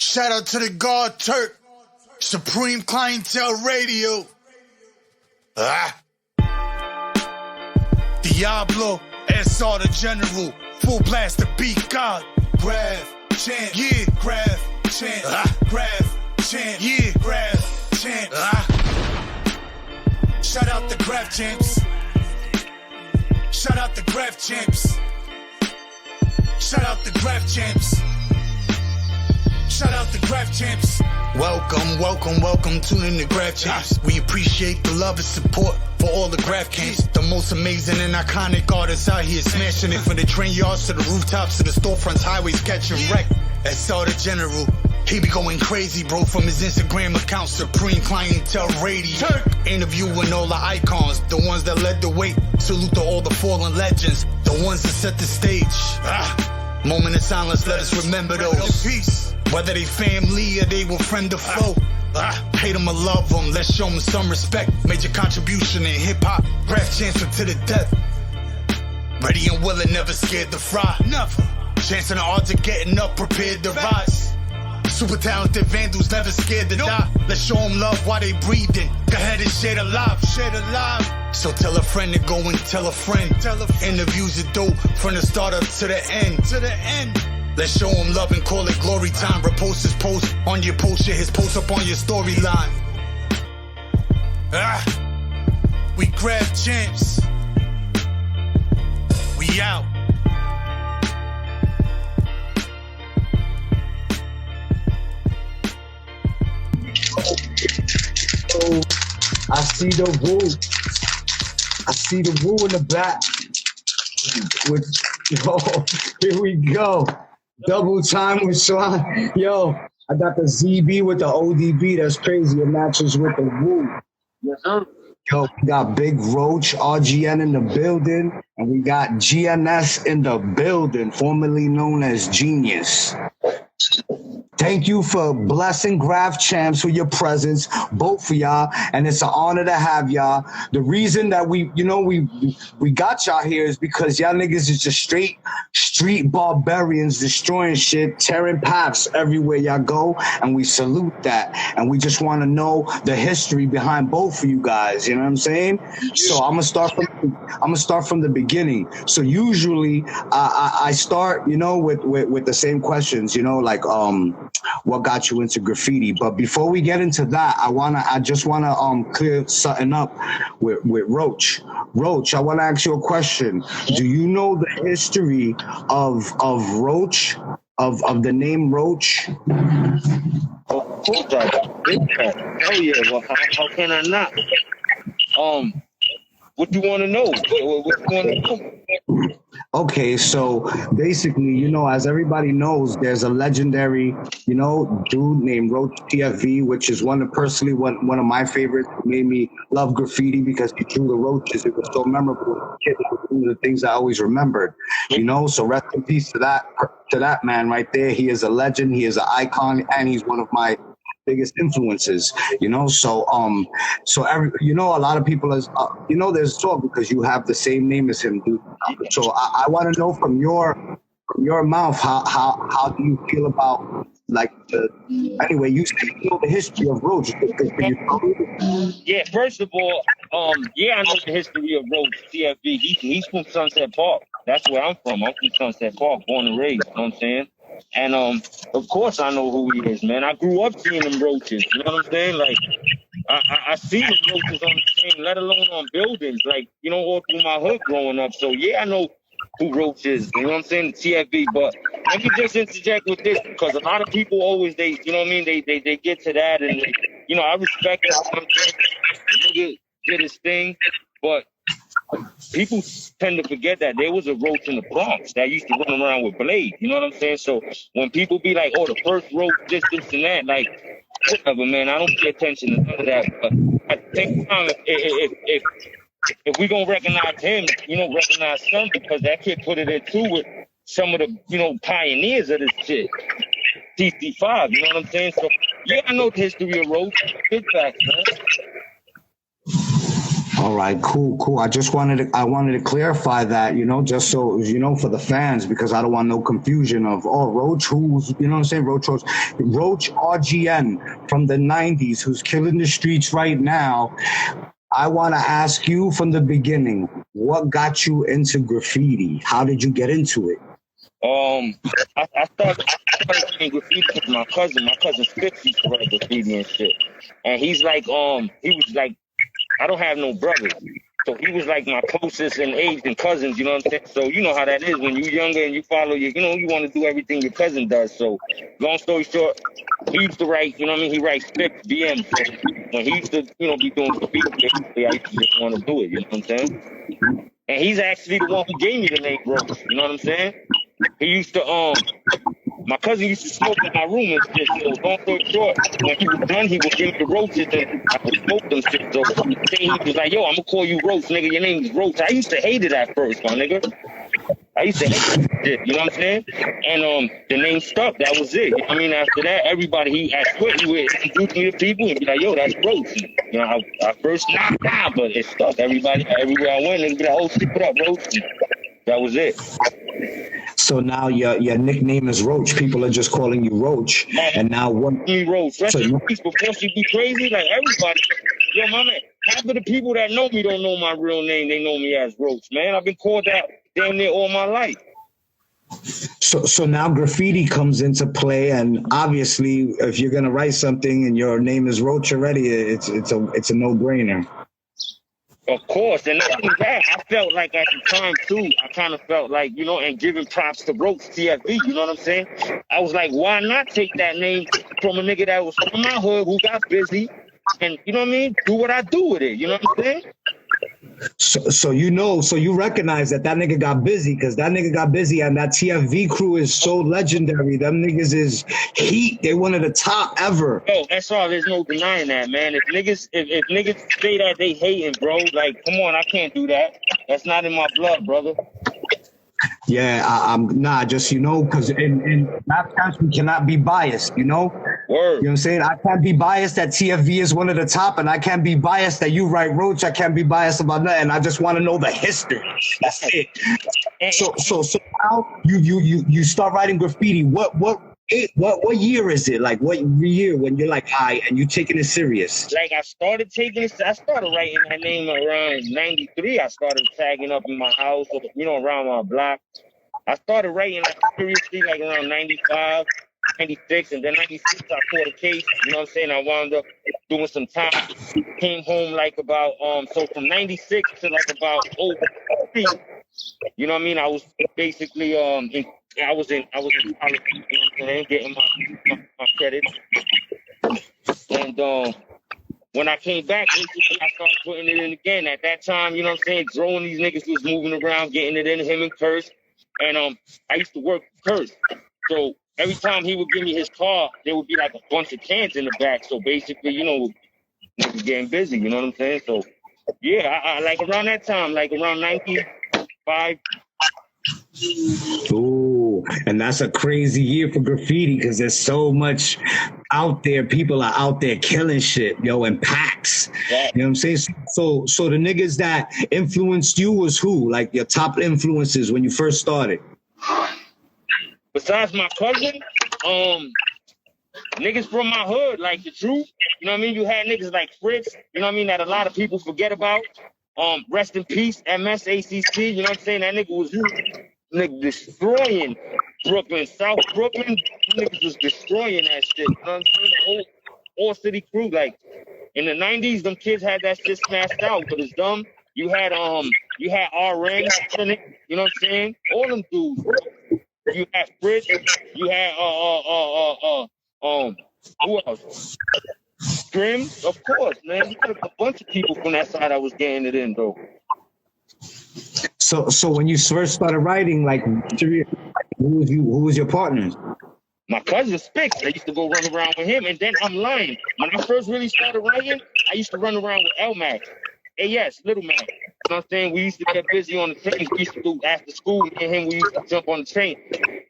Shout out to the God Turk, Supreme Clientele Radio. Diablo, SR the General, full blast the beat God. Graff Champs, yeah, Graff Champs, Graff Champs, yeah, Graff Champs. Shout out the Graff Champs. Shout out the Graff Champs. Shout out the Graff Champs. Shout out the Graff Champs. Welcome, welcome, welcome. Tune in to Graff Champs. We appreciate the love and support for all the Graff Camps. The most amazing and iconic artists out here smashing it from the train yards to the rooftops to the storefronts, highways catching wreck. SR the General, he be going crazy, bro, from his Instagram account, Supreme Clientele Radio. Interviewing all the icons, the ones that led the way. Salute to all the fallen legends, the ones that set the stage. Moment of silence, let us remember those. Peace. Whether they family or they will friend the foe. Hate them or love them, let's show them some respect. Major contribution in hip-hop, Graff Champs to the death. Ready and willing, never scared to fry. Never. Chancing the odds of getting up, prepared to rise. Super talented vandals, never scared to die. Let's show them love while they breathing. Go ahead and share the live, share the live. So tell a friend to go and tell a friend. Interviews are dope from the start up to the end. To the end. Let's show him love and call it glory time. Repost his post on your post, share his post up on your storyline. We Graff Champs. We out. Oh, I see the woo. I see the woo in the back. Here we go. Double time with Slime. Yo, I got the ZB with the ODB. That's crazy. It matches with the woo. Yes, sir. Yo, we got Big Roach RGN in the building, and we got GNS in the building, formerly known as Genius. Thank you for blessing Graff Champs with your presence, both for y'all, and it's an honor to have y'all. The reason that we got y'all here is because y'all niggas is just straight street barbarians, destroying shit, tearing paths everywhere y'all go, and we salute that. And we just want to know the history behind both of you guys. You know what I'm saying? So I'm gonna start from the beginning. So usually I start, with the same questions, like what got you into graffiti. But before we get into that, I just wanna clear something up with Roach. Roach, I wanna ask you a question. Do you know the history of Roach, of the name Roach? Of course I do. Oh yeah, well how can I not? What do you want to know? What do you want to know? Okay, so basically, as everybody knows, there's a legendary, dude named Roach TFV, which is one of my favorites. Who made me love graffiti because he drew the roaches. It was so memorable. It was one of the things I always remembered. So rest in peace to that man right there. He is a legend. He is an icon, and he's one of my biggest influences, so a lot of people there's talk because you have the same name as him, dude. So I want to know from your mouth how do you feel about anyway, you said you know the history of Roach. Yeah, first of all, I know the history of Roach TFB. He's from Sunset Park. That's where I'm from. I'm from Sunset Park, born and raised, you know what I'm saying? And of course I know who he is, man. I grew up seeing them roaches, you know what I'm saying? Like I see the roaches on the scene, let alone on buildings, all through my hood growing up. So yeah, I know who Roach is, you know what I'm saying? TFB. But let me just interject with this, because a lot of people always they get to that, and I respect it. The nigga did his thing, but people tend to forget that there was a Roach in the Bronx that used to run around with Blade. You know what I'm saying? So when people be like, oh, the first Roach, this and that, whatever, man, I don't pay attention to none of that. But at the same time, if we gonna recognize him, recognize some, because that kid put it in too with some of the, pioneers of this shit. TC5, you know what I'm saying? So yeah, I know the history of Roach. Good facts, man. All right, cool. I wanted to clarify that, just so for the fans, because I don't want no confusion of Roach, who's you know what I'm saying, Roach RGN from the '90s, who's killing the streets right now. I want to ask you from the beginning, what got you into graffiti? How did you get into it? I started doing graffiti with my cousin. My cousin Fitz used to write graffiti and shit, and he's like, he was like, I don't have no brothers. So he was like my closest in age and cousins, you know what I'm saying? So you know how that is when you're younger and you follow you want to do everything your cousin does. So long story short, he used to write, you know what I mean? He writes scripts, BMs. So when he used to, be doing graffiti, I used to just want to do it, you know what I'm saying? And he's actually the one who gave me the name Roach, you know what I'm saying? He used to, my cousin used to smoke in my room and shit. So long story short, when he was done, he would give me the roaches and I would smoke them shit. So he was like, yo, I'm gonna call you Roach, nigga. Your name is Roach. I used to hate it at first, my nigga. I used to hate that shit, you know what I'm saying? And the name stuck. That was it. You know what I mean? After that, everybody he would introduce me to people and be like, yo, that's Roach. You know, I first nah, but it stuck. Everybody, everywhere I went, nigga be like, oh shit, what up, Roach? That was it. So now your nickname is Roach. People are just calling you Roach. And now what? Roach. Rest in peace. Before she be crazy, like everybody. Yo, my man, half of the people that know me don't know my real name. They know me as Roach, man. I've been called that damn near all my life. So now graffiti comes into play, and obviously, if you're gonna write something and your name is Roach already, it's a no-brainer. Of course, and not only that, I felt like at the time too, I kind of felt like, and giving props to Roach TFB, you know what I'm saying? I was like, why not take that name from a nigga that was from my hood who got busy and, you know what I mean, do what I do with it, you know what I'm saying? So you recognize that nigga got busy, because that nigga got busy, and that TFV crew is so legendary. Them niggas is heat. They one of the top ever. Yo, SR, there's no denying that, man. If niggas say that they hating, bro, like, come on, I can't do that. That's not in my blood, brother. Yeah, I'm just because in Graff Champs we cannot be biased, Word. You know what I'm saying? I can't be biased that TFV is one of the top, and I can't be biased that you write Roach. I can't be biased about nothing. I just want to know the history. That's it. So now you start writing graffiti. What year is it? Like what year when you're like, all right, and you taking it serious? Like I started writing that name around 93. I started tagging up in my house, around my block. I started writing like seriously like around 95, 96, and then 96 I caught a case, you know what I'm saying? I wound up doing some time, came home like about, so from 96 to like about 03, you know what I mean? I was basically, I was in college, you know what I'm saying, getting my credits. And when I came back, basically I started putting it in again. At that time, you know what I'm saying, Dro these niggas was moving around, getting it in, him and Curse. And I used to work with Curse. So every time he would give me his car, there would be like a bunch of cans in the back. So basically, niggas getting busy, you know what I'm saying? So yeah, I like around that time, like around 95. Ooh, and that's a crazy year for graffiti, because there's so much out there. People are out there killing shit, in packs. Yeah. You know what I'm saying? So the niggas that influenced you was who? Like your top influences when you first started? Besides my cousin, niggas from my hood, like the truth. You know what I mean? You had niggas like Fritz, you know what I mean, that a lot of people forget about. Rest in peace, MSACC, you know what I'm saying? That nigga was nigga destroying Brooklyn, South Brooklyn. Niggas was destroying that shit. You know what I'm saying? The whole all city crew. Like in the 90s, them kids had that shit smashed out, but it's dumb. You had RN, you know what I'm saying? All them dudes. You had Fritz, you had who else? Grim, of course, man. You had a bunch of people from that side that was getting it in, though. So when you first started writing, like, who was your partners? My cousin Spix. I used to go run around with him, and then I'm lying. When I first really started writing, I used to run around with L Mac. Yes, Little Mac. You know what I'm saying? We used to get busy on the trains. We used to do after school, me and him, we used to jump on the train.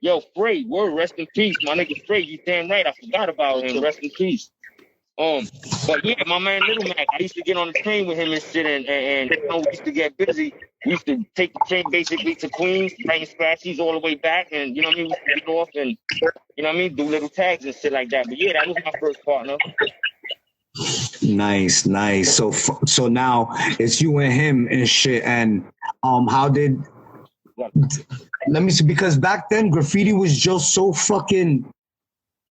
Yo, Frey, word, rest in peace. My nigga Frey, you damn right. I forgot about him. Rest in peace. But yeah, my man Little Mac, I used to get on the train with him and shit, and you know, we used to get busy. We used to take the train basically to Queens, bang scratchies all the way back, and you know what I mean, we used to get off and you know what I mean, do little tags and shit like that. But yeah, that was my first partner. Nice, nice. So now it's you and him and shit. And how did? Let me see, because back then graffiti was just so fucking.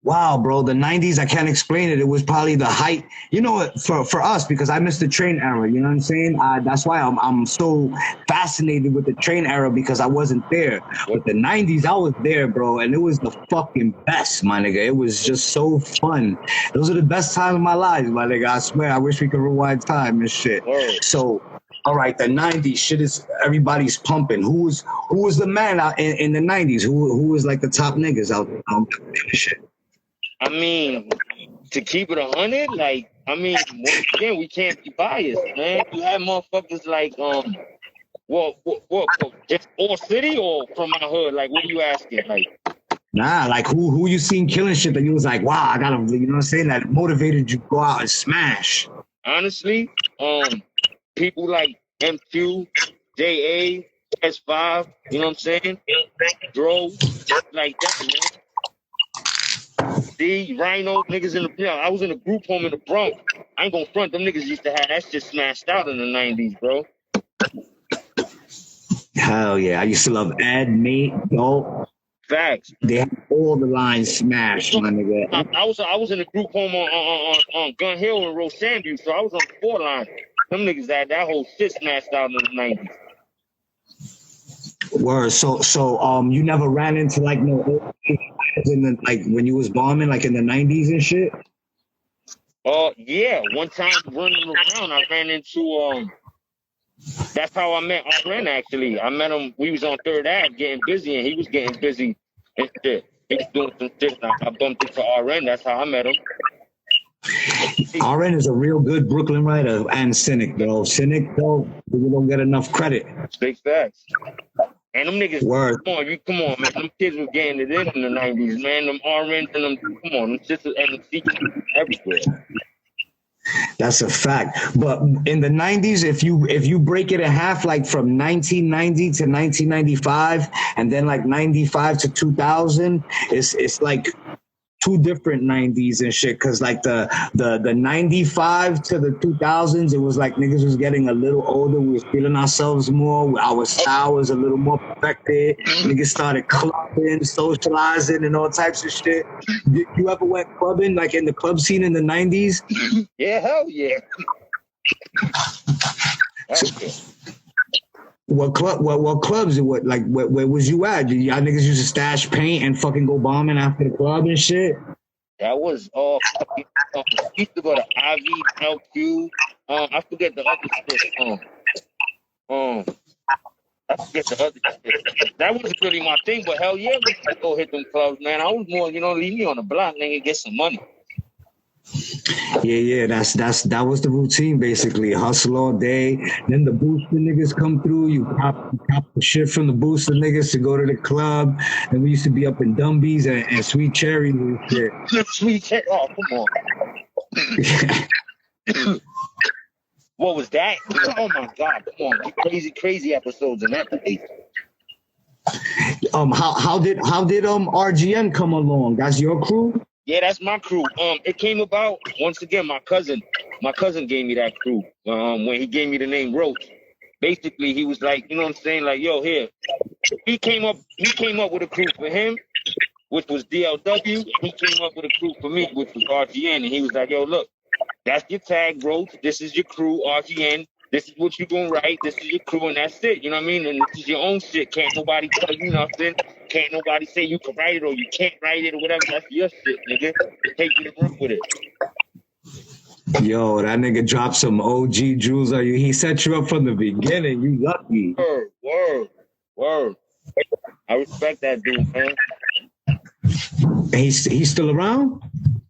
Wow, bro, the 90s, I can't explain it. It was probably the height, you know, for us, because I missed the train era, you know what I'm saying? That's why I'm so fascinated with the train era, because I wasn't there. But the 90s, I was there, bro, and it was the fucking best, my nigga. It was just so fun. Those are the best times of my life, my nigga. I swear, I wish we could rewind time and shit. So, all right, the 90s, shit is, everybody's pumping. Who was the man out in the 90s? Who was like the top niggas out there? Shit. I mean, to keep it 100, like, I mean, once again, we can't be biased, man. You have motherfuckers like, what, just all city or from my hood? Like, what are you asking? Like, nah, like who you seen killing shit that you was like, wow, I gotta, you know what I'm saying? That motivated you to go out and smash. Honestly, people like MQ, JA, S5, you know what I'm saying? Dro, like that, man. D, Rhino, niggas in the, you know, I was in a group home in the Bronx. I ain't gonna front, them niggas used to have that shit smashed out in the 90s, bro. Hell yeah, I used to love Ed, Mate, Dope. Facts. They had all the lines smashed, my nigga. I was in a group home on Gun Hill and Rosandview, so I was on the 4 line. Them niggas had that whole shit smashed out in the 90s. Word. So you never ran into like no in the, like when you was bombing like in the 90s and shit? Yeah. One time running around, I ran into that's how I met RN actually. I met him, we was on 3rd Ave getting busy and he was getting busy and shit. He was doing some shit. I bumped into RN, that's how I met him. RN is a real good Brooklyn writer and cynic, though. Cynic, though, we don't get enough credit. Big facts. And them niggas, Word. Come on, man. Them kids were getting it in the 90s, man. Them RNs and them, come on, them sisters and the secrets everywhere. That's a fact. But in the 90s, if you break it in half, like from 1990 to 1995, and then like 95 to 2000, it's like two different 90s and shit, because like the 95 to the 2000s, it was like niggas was getting a little older, we was feeling ourselves more, our style was a little more perfected, niggas started clubbing, socializing and all types of shit. You ever went clubbing, like in the club scene in the 90s? Yeah, hell yeah. What clubs? Where was you at? Did y'all niggas used to stash paint and fucking go bombing after the club and shit? That was all. Used to go to IV, LQ. I forget the other shit. I forget the other shit. That wasn't really my thing, but hell yeah, we could go hit them clubs, man. I was more, you know, leave me on the block, nigga, get some money. Yeah, that was the routine basically. Hustle all day. Then the booster niggas come through. You cop the shit from the booster niggas to go to the club. And we used to be up in Dumbies and Sweet Cherry and shit. Sweet Cherry. Oh, come on. What was that? Oh my God! Come on, crazy episodes in that place. How did RGN come along? That's your crew? Yeah, that's my crew. It came about once again. My cousin gave me that crew. When he gave me the name Roach, basically he was like, you know what I'm saying, like, yo, here. He came up with a crew for him, which was DLW. He came up with a crew for me, which was RGN, and he was like, yo, look, that's your tag, Roach. This is your crew, RGN. This is what you're gonna write. This is your crew, and that's it. You know what I mean? And this is your own shit. Can't nobody tell you nothing. Can't nobody say you can write it or you can't write it or whatever. That's your shit, nigga. Take you to run with it. Yo, that nigga dropped some OG jewels on you. He set you up from the beginning. You lucky. Word. I respect that dude, man. He's still around?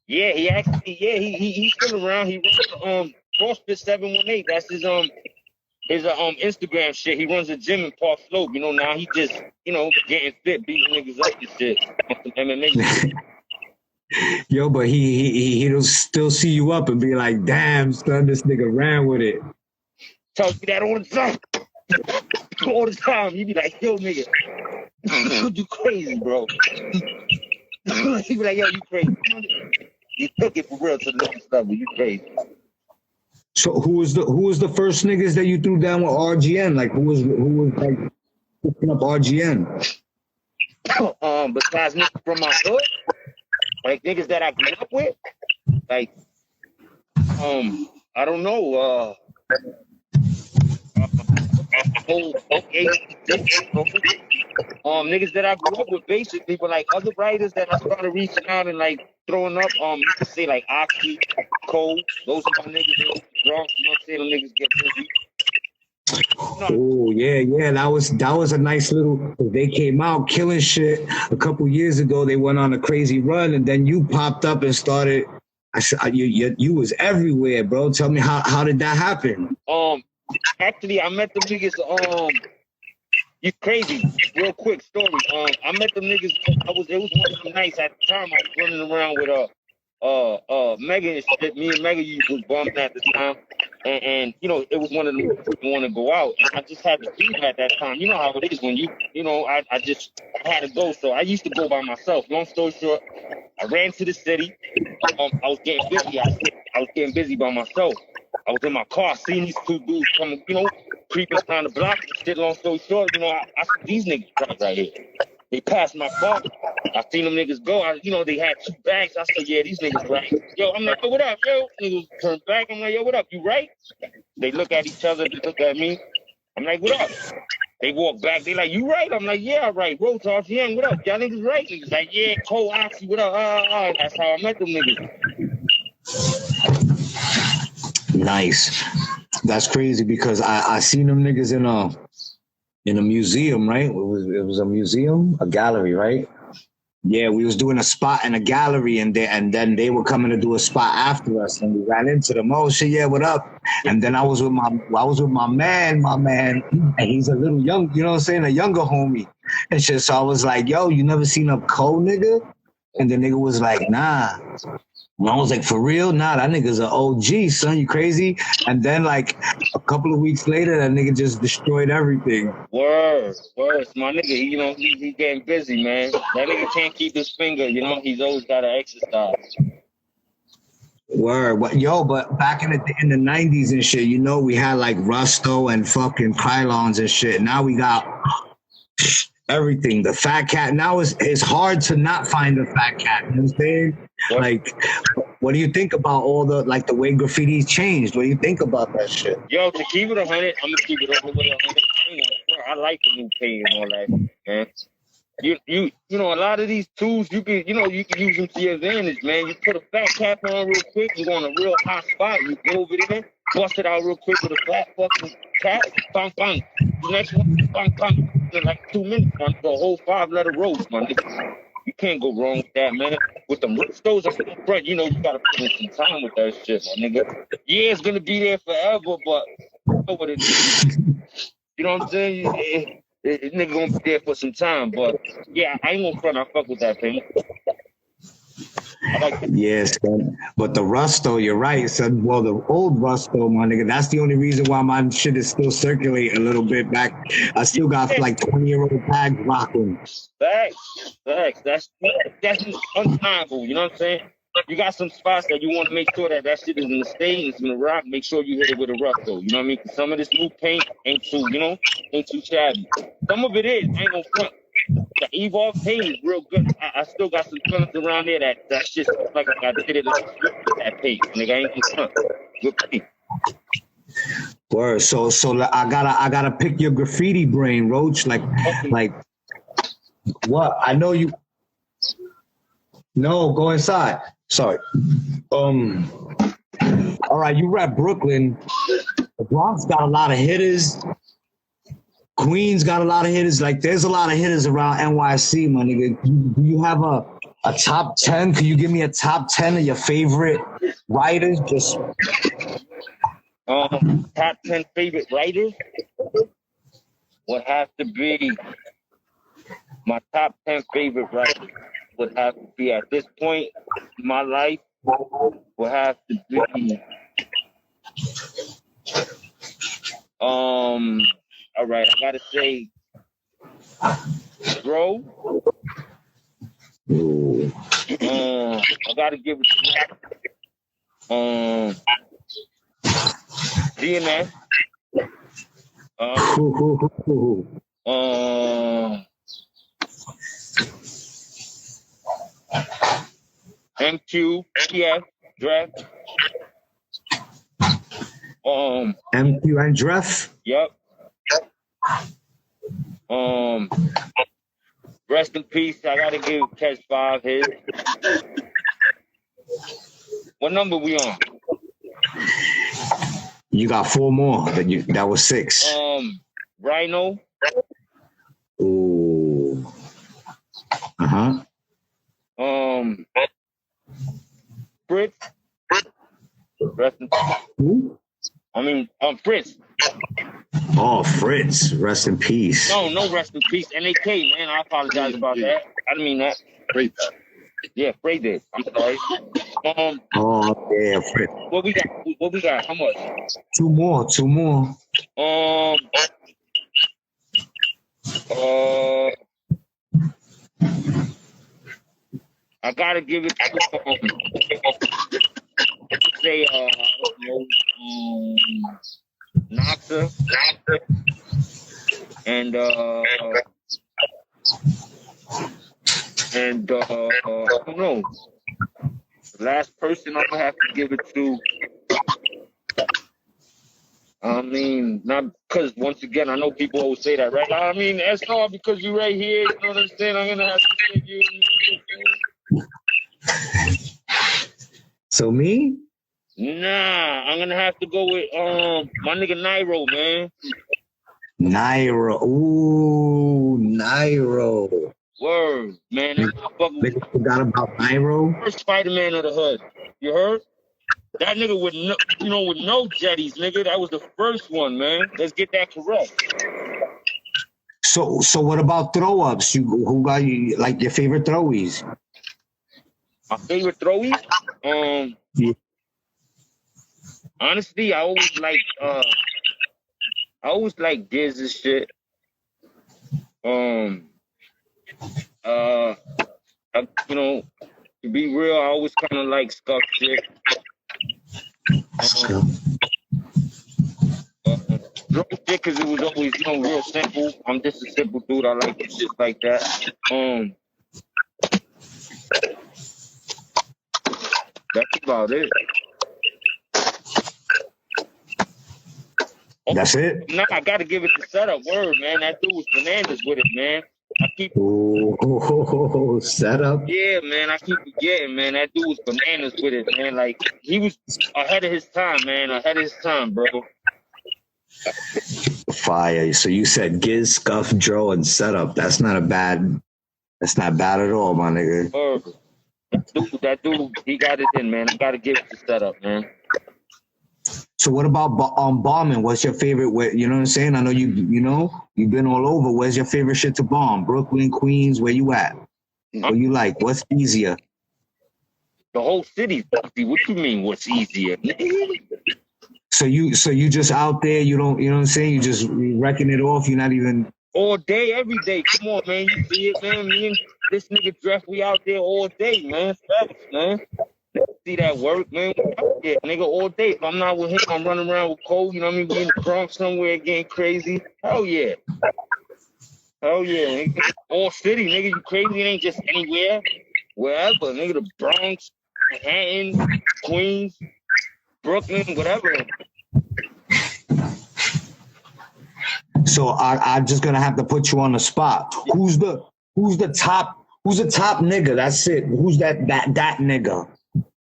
Yeah, he's still around. He runs CrossFit 718. That's his Instagram shit. He runs a gym in Park Slope. You know, now he just, you know, getting fit, beating niggas up and shit. Some MMA shit. Yo, but he'll still see you up and be like, damn, son, this nigga ran with it. Tells me that all the time. All the time. He be like, yo, nigga, you crazy, bro. He be like, yo, you crazy. You took it for real to the next level. You crazy. So who was the first niggas that you threw down with RGN? Like who was like picking up RGN? Besides niggas from my hood, like niggas that I grew up with, like I don't know, niggas that I grew up with basically, but like other writers that I started reaching out and like throwing up, you could say like Oxy, Cole, those are my niggas that drunk, you know what I'm saying? Them niggas get busy. Oh yeah, that was a nice little. They came out killing shit a couple years ago. They went on a crazy run, and then you popped up and started. You was everywhere, bro. Tell me how did that happen? Actually, I met them niggas. You crazy? Real quick story. I met them niggas. It was one of them nights at the time. I was running around with Mega and shit. Me and Mega was bumping at the time. And you know, it was one of them who want to go out. And I just had to do that at that time. You know how it is when you know, I had to go. So I used to go by myself. Long story short, I ran to the city. I was getting busy. I was getting busy by myself. I was in my car, seeing these two dudes coming, you know, creeping down the block. Shit, long story short, you know, I see these niggas right here. They passed my car. I seen them niggas go. You know, they had 2 bags. I said, yeah, these niggas right. Yo, I'm like, yo, what up, yo? Niggas turn back. I'm like, yo, what up? You right? They look at each other. They look at me. I'm like, what up? They walk back. They like, you right? I'm like, yeah, right. Roach RGN, what up? Y'all niggas right? Niggas like, yeah, Cole, Oxy, what up? That's how I met them niggas. Nice. That's crazy because I seen them niggas in a museum, right? It was a museum, a gallery, right? Yeah, we was doing a spot in a gallery, and then they were coming to do a spot after us, and we ran into them. Oh shit, yeah, what up? And then I was with my man, and he's a little young, you know what I'm saying, a younger homie, and shit. So I was like, yo, you never seen a Cole nigga? And the nigga was like, nah. And I was like, for real? Nah, that nigga's an OG, son. You crazy? And then, like, a couple of weeks later, that nigga just destroyed everything. Word. My nigga, you know, he getting busy, man. That nigga can't keep his finger, you know? He's always got to exercise. Word. But back in the 90s and shit, you know, we had, like, Rusto and fucking Krylons and shit. Now we got everything. The Fat Cat. Now it's hard to not find the Fat Cat. You know what I'm saying? Yep. Like, what do you think about all the way graffiti's changed? What do you think about that shit? Yo, to keep it 100, I'm gonna keep it all the way 100. I like the new pay and all that, man. You know, a lot of these tools you can use them to your advantage, man. You put a Fat Cap on real quick, you go on a real hot spot, you go over there, bust it out real quick with a flat fucking cap, bang bang. The next one, bang bang. In like 2 minutes, man, the whole 5-letter roast, man. You can't go wrong with that, man. With them Ristos up in the front, you know, you gotta put in some time with that shit, my nigga. Yeah, it's gonna be there forever, but you know what it is. You know what I'm saying? It nigga gonna be there for some time, but yeah, I ain't gonna front. I fuck with that thing. Yes, but the Rusto, you're right, son. Well, the old Rusto, my nigga, that's the only reason why my shit is still circulating a little bit back. I still got like 20-year-old tags rocking. Facts. That's undeniable. You know what I'm saying? You got some spots that you want to make sure that shit is in the state and it's in the rock. Make sure you hit it with a Rusto. You know what I mean? Cause some of this new paint ain't too shabby. Some of it is. I ain't gonna front. The Evolve paint is real good. I still got some colors around there that shit like I did it with that paint. Nigga, I ain't gonna front. Good paint. Word. So I gotta pick your graffiti brain, Roach. Like what? I know you. No, go inside. Sorry. All right, you rap Brooklyn. The Bronx got a lot of hitters. Queens got a lot of hitters. Like, there's a lot of hitters around NYC, my nigga. Do you have a top 10? Can you give me a top 10 of your favorite writers? Just top 10 favorite writers would have to be my top 10 favorite writers. would have to be at this point in my life would have to be all right, I gotta say bro. I gotta give it to GNS. MQ, PF, Draft. MQ and Draft? Yep. Rest in peace. I gotta give Catch 5 his. What number we on? You got 4 more. That was 6. Rhino. Ooh. Uh-huh. Fritz. Rest in Who? I mean, Fritz. Oh, Fritz. Rest in peace. No, rest in peace. NAK, man. I apologize about that. I didn't mean that. Great. Yeah, Frey did. I'm sorry. Oh, yeah, Fritz. What we got? How much? 2 more. I gotta give it to say I don't know, Noxa and I don't know. The last person I'm gonna have to give it to. I mean, not because once again I know people always say that, right? I mean, SR because you're right here. You know what I'm saying? I'm gonna have to say you. So me? Nah, I'm gonna have to go with my nigga Nairo, man. Nairo. Ooh, Nairo. Word, man. Nigga forgot about Nairo. First Spider-Man of the hood. You heard? That nigga with no, with no jetties, nigga. That was the first one, man. Let's get that correct. So what about throw-ups? Who got you like your favorite throwies? My favorite throwies? Yeah. Honestly, I always like Giz's shit. To be real, I always kind of like Scuff shit. Drove shit because it was always, real simple. I'm just a simple dude. I like shit like that. That's about it. That's it? Nah, I gotta give it the setup. Word, man. That dude was bananas with it, man. Ooh, setup. Yeah, man. I keep forgetting, man. That dude was bananas with it, man. Like he was ahead of his time, man. Ahead of his time, bro. Fire. So you said Giz, Scuff, Dro, and setup. That's not bad at all, my nigga. That dude, he got it in, man. I gotta give it the setup, man. So what about bombing? What's your favorite? You know what I'm saying? I know you've been all over. Where's your favorite shit to bomb? Brooklyn, Queens, where you at? What you like? What's easier? The whole city's empty. What you mean? What's easier? So you just out there? You don't? You know what I'm saying? You just wrecking it off. You're not even all day, every day. Come on, man. You see it, man. Me and this nigga Draft, we out there all day, man. Facts, man. See that work, man. Yeah, nigga, all day. If I'm not with him, I'm running around with Cole. You know what I mean? We in the Bronx somewhere getting crazy. Hell yeah. Nigga. All city, nigga. You crazy? It ain't just anywhere. Wherever, nigga. The Bronx, Manhattan, Queens, Brooklyn, whatever. So I'm just gonna have to put you on the spot. Who's the top nigga? That's it. Who's that nigga?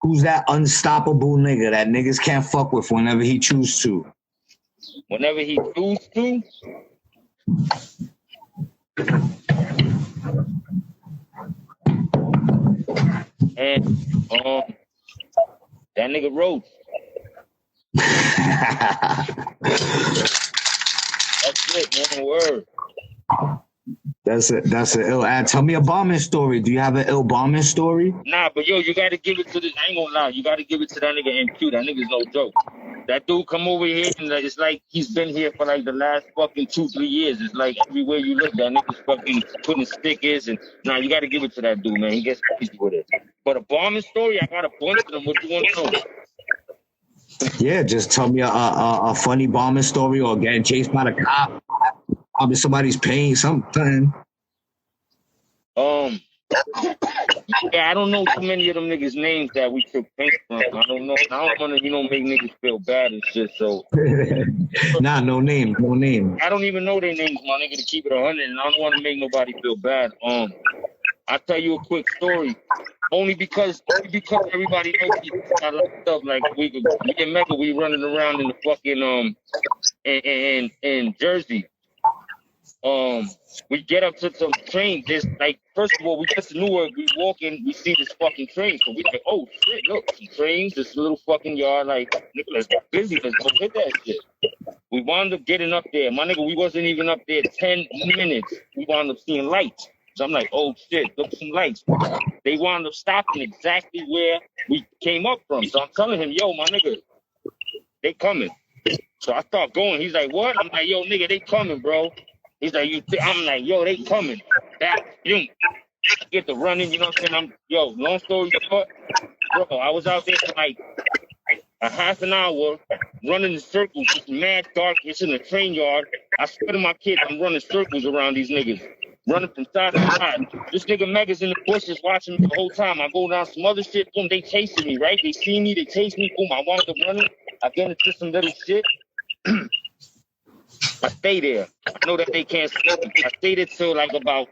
Who's that unstoppable nigga that niggas can't fuck with whenever he choose to? Whenever he choose to? And that nigga Roach. That's it, man. Word. That's an ill ad. Tell me a bombing story. Do you have an ill bombing story? Nah, but yo, you gotta give it to this. I ain't gonna lie. You gotta give it to that nigga MQ. That nigga's no joke. That dude come over here and it's like he's been here for like the last fucking 2-3 years. It's like everywhere you look, that nigga's fucking putting stickers and nah, you gotta give it to that dude, man. He gets crazy with it. But a bombing story, I got a bunch of them. What you want to know? Yeah, just tell me a funny bombing story or getting chased by the cop. Probably somebody's paying something. Yeah, I don't know too many of them niggas' names that we took paint from. I don't know. I don't want to, make niggas feel bad and shit. So, nah, no name. I don't even know their names, my nigga, to keep it 100, and I don't want to make nobody feel bad. I'll tell you a quick story. Only because everybody knows he got locked up like a week ago. Me and Mega, we running around in the fucking in Jersey. We get up to some train. There's like, first of all, we get to Newark, we walk in, we see this fucking train. So we like, oh shit, look, some trains, this little fucking yard, like, nigga, let's get busy, let's go hit that shit. We wound up getting up there. My nigga, we wasn't even up there 10 minutes. We wound up seeing lights. So I'm like, oh shit, look, some lights. They wound up stopping exactly where we came up from. So I'm telling him, yo, my nigga, they coming. So I start going. He's like, what? I'm like, yo, nigga, they coming, bro. He's like, I'm like, yo, they coming. Back, get the running, you know what I'm saying? Long story short, bro, I was out there for like a half an hour running in circles. It's mad dark. It's in the train yard. I swear to my kids, I'm running circles around these niggas. Running from side to side. This nigga Mega's in the bushes watching me the whole time. I go down some other shit, boom, they chasing me, right? They see me, they chase me, boom, I wind up running. I get into some little shit. I stay there. I know that they can't smoke me. I stayed there till like about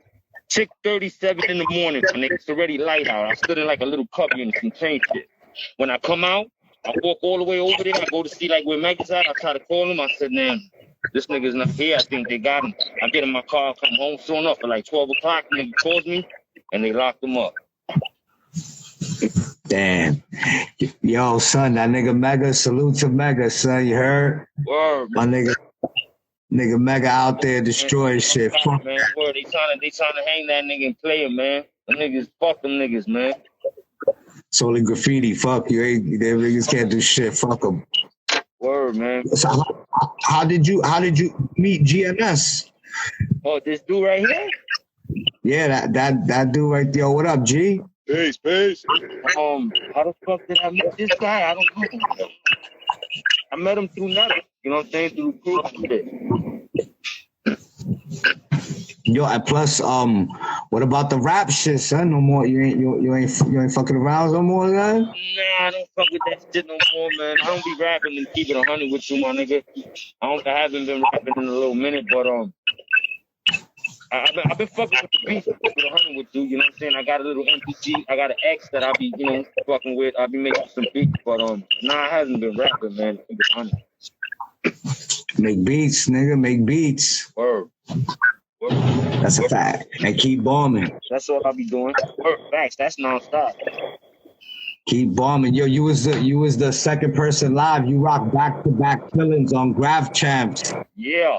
6:37 in the morning, and it's already light out. I stood in like a little cubby and some train shit. When I come out, I walk all the way over there. I go to see like where Mega's at. I try to call him. I said, man, this nigga's not here. I think they got him. I get in my car, come home. Sure enough, at like 12 o'clock, nigga calls me, and they locked him up. Damn. Yo, son, that nigga Mega, salute to Mega, son. You heard? Word, my nigga Mega out there destroying shit. Fuck, man. Word, they trying to hang that nigga and play him, man. Them niggas, fuck them niggas, man. It's only graffiti. Fuck you. Them niggas can't do shit. Fuck them. Word, man. So how did you meet GNS? Oh, this dude right here? Yeah, that dude right there. What up, G? Peace. How the fuck did I meet this guy? I don't know. I met him through nothing. You know what I'm saying? Through crew shit. Yo, and plus, what about the rap shit, son? No more. You ain't fucking around no more, son? Nah, I don't fuck with that shit no more, man. I don't be rapping and keep it 100 with you, my nigga. I haven't been rapping in a little minute, but I've been fucking with the beats, with 100 with you. You know what I'm saying? I got a little MPG. I got an X that I be, fucking with. I be making some beats, but nah, I haven't been rapping, man. Keep it 100. Make beats, nigga. Make beats. Word. That's a fact. And keep bombing. That's all I be doing. Word, facts. That's nonstop. Keep bombing. Yo, you was the second person live. You rock back-to-back killings on Graff Champs. Yeah.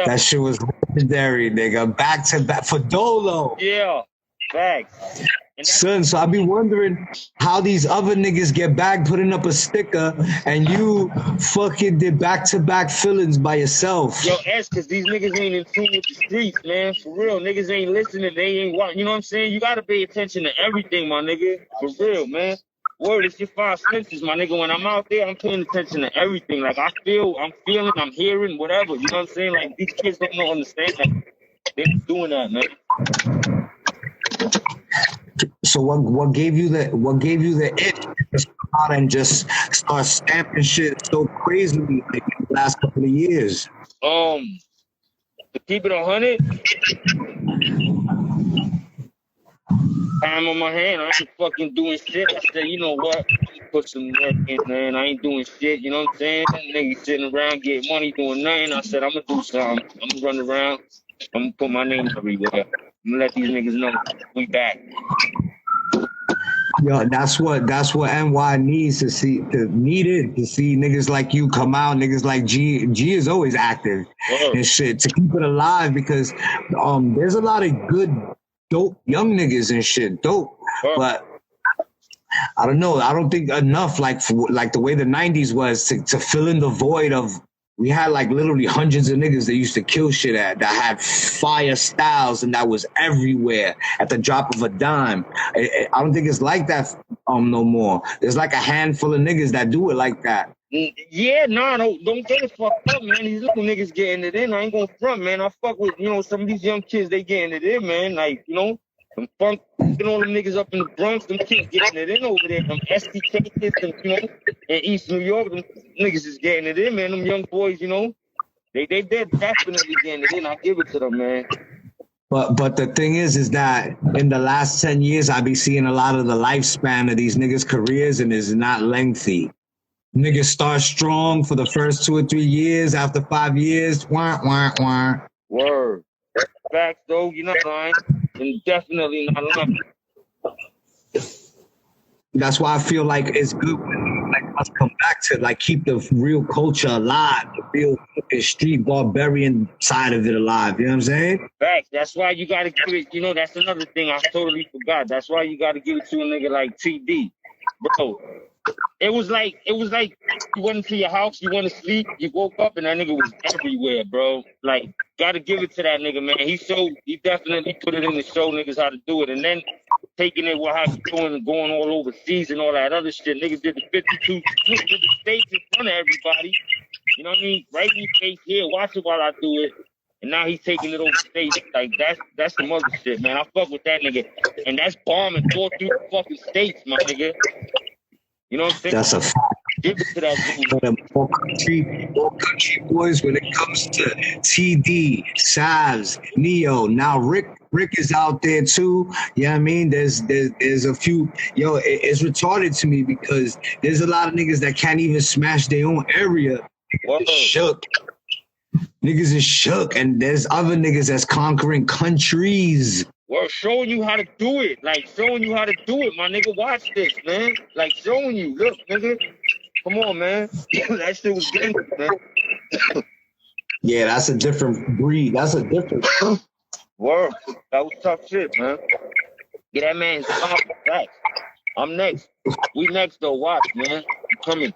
That shit was legendary, nigga. Back-to-back for Dolo. Yeah. Facts. Son, so I be wondering how these other niggas get back putting up a sticker and you fucking did back-to-back fillings by yourself. Yo, S, because these niggas ain't in tune with the streets, man. For real, niggas ain't listening. They ain't watching. You know what I'm saying? You got to pay attention to everything, my nigga. For real, man. Word, it's your 5 senses, my nigga. When I'm out there, I'm paying attention to everything. Like, I'm feeling, I'm hearing, whatever. You know what I'm saying? Like, these kids don't understand that. They're doing that, man. So what gave you the itch to come out and just start stamping shit so crazily like in the last couple of years? To keep it 100, time on my hand. I ain't fucking doing shit. I said, you know what? Put some work in, man. I ain't doing shit. You know what I'm saying? Niggas sitting around getting money doing nothing. I said, I'm gonna do something. I'm gonna run around. I'm gonna put my name everywhere. I'm gonna let these niggas know we back. Yo, that's what NY needs to see. To see niggas like you come out, niggas like G is always active and shit to keep it alive because there's a lot of good dope young niggas and shit, but I don't know. I don't think enough like the way the 90s was to fill in the void of. We had like literally hundreds of niggas that used to kill shit that had fire styles and that was everywhere at the drop of a dime. I don't think it's like that no more. There's like a handful of niggas that do it like that. Yeah, don't get it fucked up, man. These little niggas getting it in. I ain't gonna front, man. I fuck with, some of these young kids, they getting it in, man. Like, them funk, all them niggas up in the Bronx, them kids getting it in over there. Them STK kids, in East New York, them niggas is getting it in, man. Them young boys, they're definitely getting it in. I give it to them, man. But the thing is that in the last 10 years, I be seeing a lot of the lifespan of these niggas' careers and it's not lengthy. Niggas start strong for the first 2 or 3 years. After 5 years, wah. Word. Facts, though, you're not lying. And definitely not lying. That's why I feel like it's good when us come back to like keep the real culture alive, the real fucking street barbarian side of it alive. You know what I'm saying? Facts. That's why you gotta give it. That's another thing I totally forgot. That's why you gotta give it to a nigga like TD, bro. It was like you went into your house, you went to sleep, you woke up, and that nigga was everywhere, bro. Like, gotta give it to that nigga, man. He definitely put it in to show niggas how to do it, and then taking it how he doing and going all overseas and all that other shit. Niggas did the 52, did the states in front of everybody. You know what I mean? Right in your face here, watch it while I do it. And now he's taking it over stage. Like, that's some other shit, man. I fuck with that nigga. And that's bombing all through the fucking states, my nigga. You know what I'm saying? That's a fact. Give it to that dude. More country boys when it comes to TD, Savs, Neo. Now Rick is out there too. You know what I mean? There's a few. Yo, it's retarded to me because there's a lot of niggas that can't even smash their own area. Shook. Niggas is shook, and there's other niggas that's conquering countries. Well, showing you how to do it. Like, showing you how to do it, my nigga. Watch this, man. Like, showing you. Look, nigga. Come on, man. That shit was good, man. Yeah, that's a different breed. That's a different... Word. That was tough shit, man. Get that man back. I'm next. We next, though. Watch, man. I'm coming.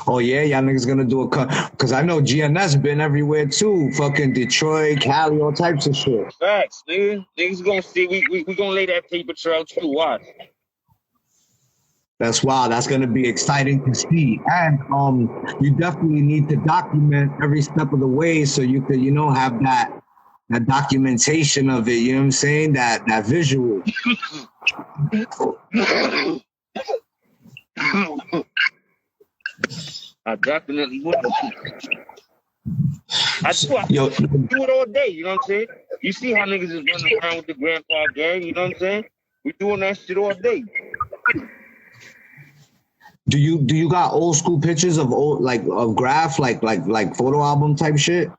Oh, yeah? Y'all niggas gonna do a cut? Because I know GNS been everywhere, too. Fucking Detroit, Cali, all types of shit. Facts, nigga. Niggas gonna see. We gonna lay that paper trail, too. Watch. That's wild. That's gonna be exciting to see. And you definitely need to document every step of the way so you could, have that documentation of it. You know what I'm saying? That visual. I definitely would. I do it all day, you know what I'm saying? You see how niggas is running around with the grandpa gang, you know what I'm saying? We doing that shit all day. Do you got old school pictures of Graff, like photo album type shit?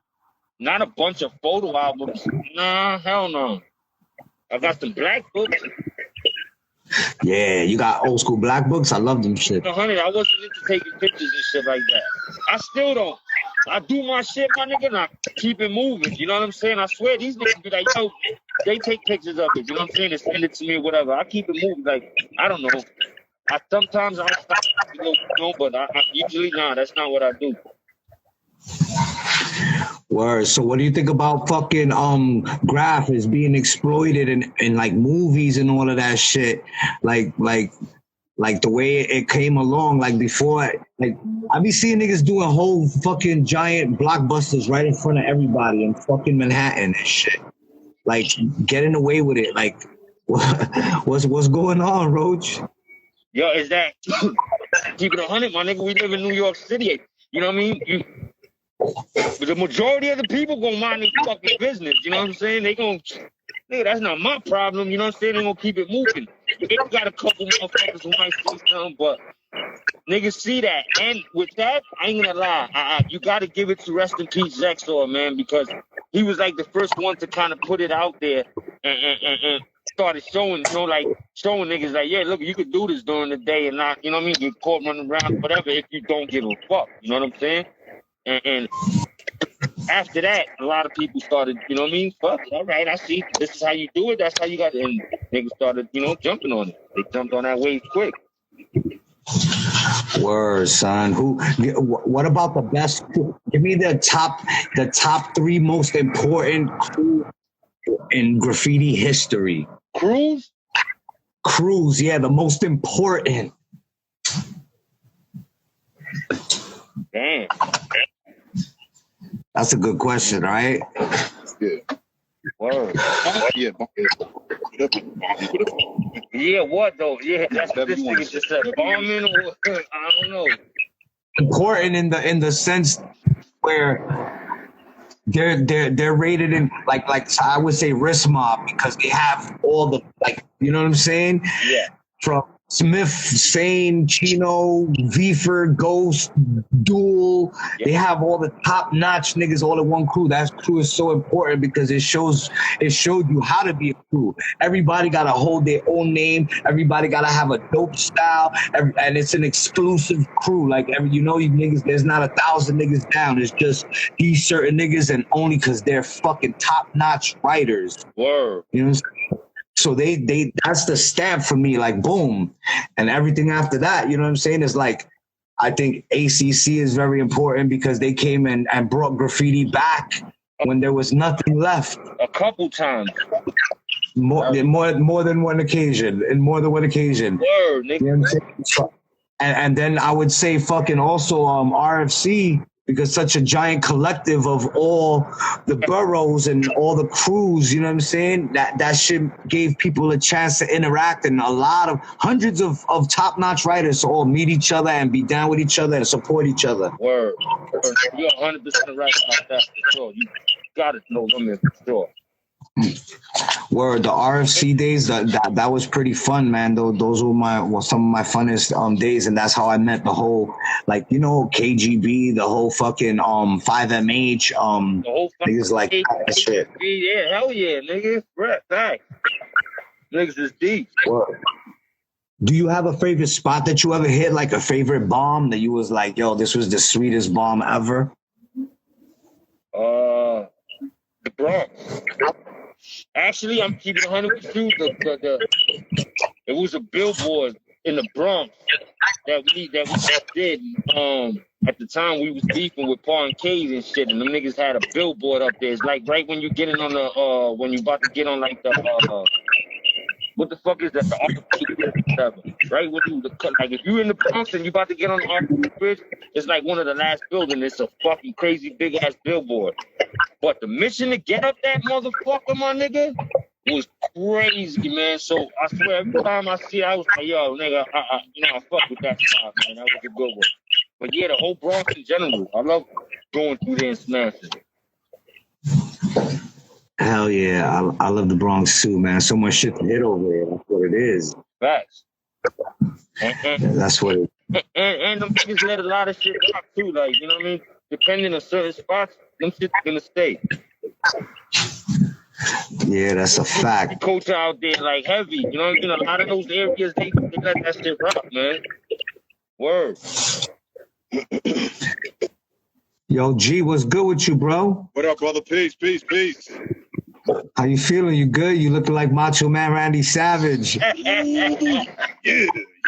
Not a bunch of photo albums. Nah, hell no. I got some black books. Yeah, you got old school black books. I love them shit. 100. I wasn't into taking pictures and shit like that. I still don't. I do my shit, my nigga, and I keep it moving. You know what I'm saying? I swear these niggas be like, yo, they take pictures of it. You know what I'm saying? And send it to me or whatever. I keep it moving. Like, I don't know. Sometimes I'll stop, but I usually, nah, that's not what I do. Word. So what do you think about fucking Graff is being exploited in like movies and all of that shit? Like the way it came along, like before, like I be seeing niggas doing whole fucking giant blockbusters right in front of everybody in fucking Manhattan and shit. Like getting away with it. Like what's going on, Roach? Yo, is that keep it 100, my nigga? We live in New York City. You know what I mean? But the majority of the people gonna mind their fucking business. You know what I'm saying? They gonna, nigga, that's not my problem. You know what I'm saying? They gonna keep it moving. They got a couple motherfuckers who might say something, but niggas see that. And with that, I ain't gonna lie. You gotta give it to rest in peace Zexor, man, because he was like the first one to kind of put it out there and started showing, showing niggas like, yeah, look, you could do this during the day and not, you know what I mean, get caught running around, whatever, if you don't give a fuck. You know what I'm saying? And after that, a lot of people started, you know what I mean? Fuck, all right, I see. This is how you do it. That's how you got it. And niggas started, jumping on it. They jumped on that wave quick. Word, son. What about the best? Give me the top 3 most important crew in graffiti history. Crews? Crews, yeah, the most important. Damn. That's a good question, right? Yeah. Word. Yeah. Yeah, what though? Yeah, that's what this nigga just said. Bombing or I don't know. Important in the sense where they're rated in like I would say risk mob because they have all the you know what I'm saying? Yeah. From Smith, Sane, Chino, Vford, Ghost, Duel. Yeah. They have all the top-notch niggas all in one crew. That crew is so important because it showed you how to be a crew. Everybody got to hold their own name. Everybody got to have a dope style. And it's an exclusive crew. You niggas, there's not 1,000 niggas down. It's just these certain niggas and only because they're fucking top-notch writers. Word. You know what I'm saying? So they that's the stamp for me, boom. And everything after that, you know what I'm saying, is I think ACC is very important because they came and brought graffiti back when there was nothing left. A couple times. More than one occasion. In more than one occasion. Word, nigga. You know what I'm saying? And then I would say fucking also RFC, because such a giant collective of all the boroughs and all the crews, you know what I'm saying? That shit gave people a chance to interact, and hundreds of top-notch writers to all meet each other and be down with each other and support each other. Word. You're 100% right about that for sure. You gotta know them for sure. Word, the RFC days, that was pretty fun, man. Those were some of my funnest days, and that's how I met the whole KGB, the whole fucking 5MH, the whole niggas like that shit. Yeah, hell yeah, nigga. Right, back. Niggas is deep. Word. Do you have a favorite spot that you ever hit, like a favorite bomb that you was like, yo, this was the sweetest bomb ever? The Bronx. Actually, I'm keeping 100 with you. It was a billboard in the Bronx that we did. At the time, we was beefing with Paul and Cade and shit, and them niggas had a billboard up there. It's like right when you're getting on the when you about to get on what the fuck is that? The Arctic, right? When you if you're in the Bronx and you about to get on the Arctic Bridge, it's like one of the last buildings. It's a fucking crazy big ass billboard. But the mission to get up that motherfucker, my nigga, was crazy, man. So I swear, every time I see it, I was like, yo, nigga, I fuck with that spot, man. That was a good one. But yeah, the whole Bronx in general, I love going through there and smashing it. Hell yeah, I love the Bronx too, man. So much shit to hit over there. That's what it is. Facts. That's what it is. And them niggas let a lot of shit rock too, you know what I mean? Depending on certain spots, them shit's gonna stay. Yeah, that's a fact. The culture out there heavy, you know what I mean? A lot of those areas, they let that shit rock, man. Word. Yo, G, what's good with you, bro? What up, brother? Peace. How you feeling? You good? You looking like Macho Man Randy Savage. Yeah, you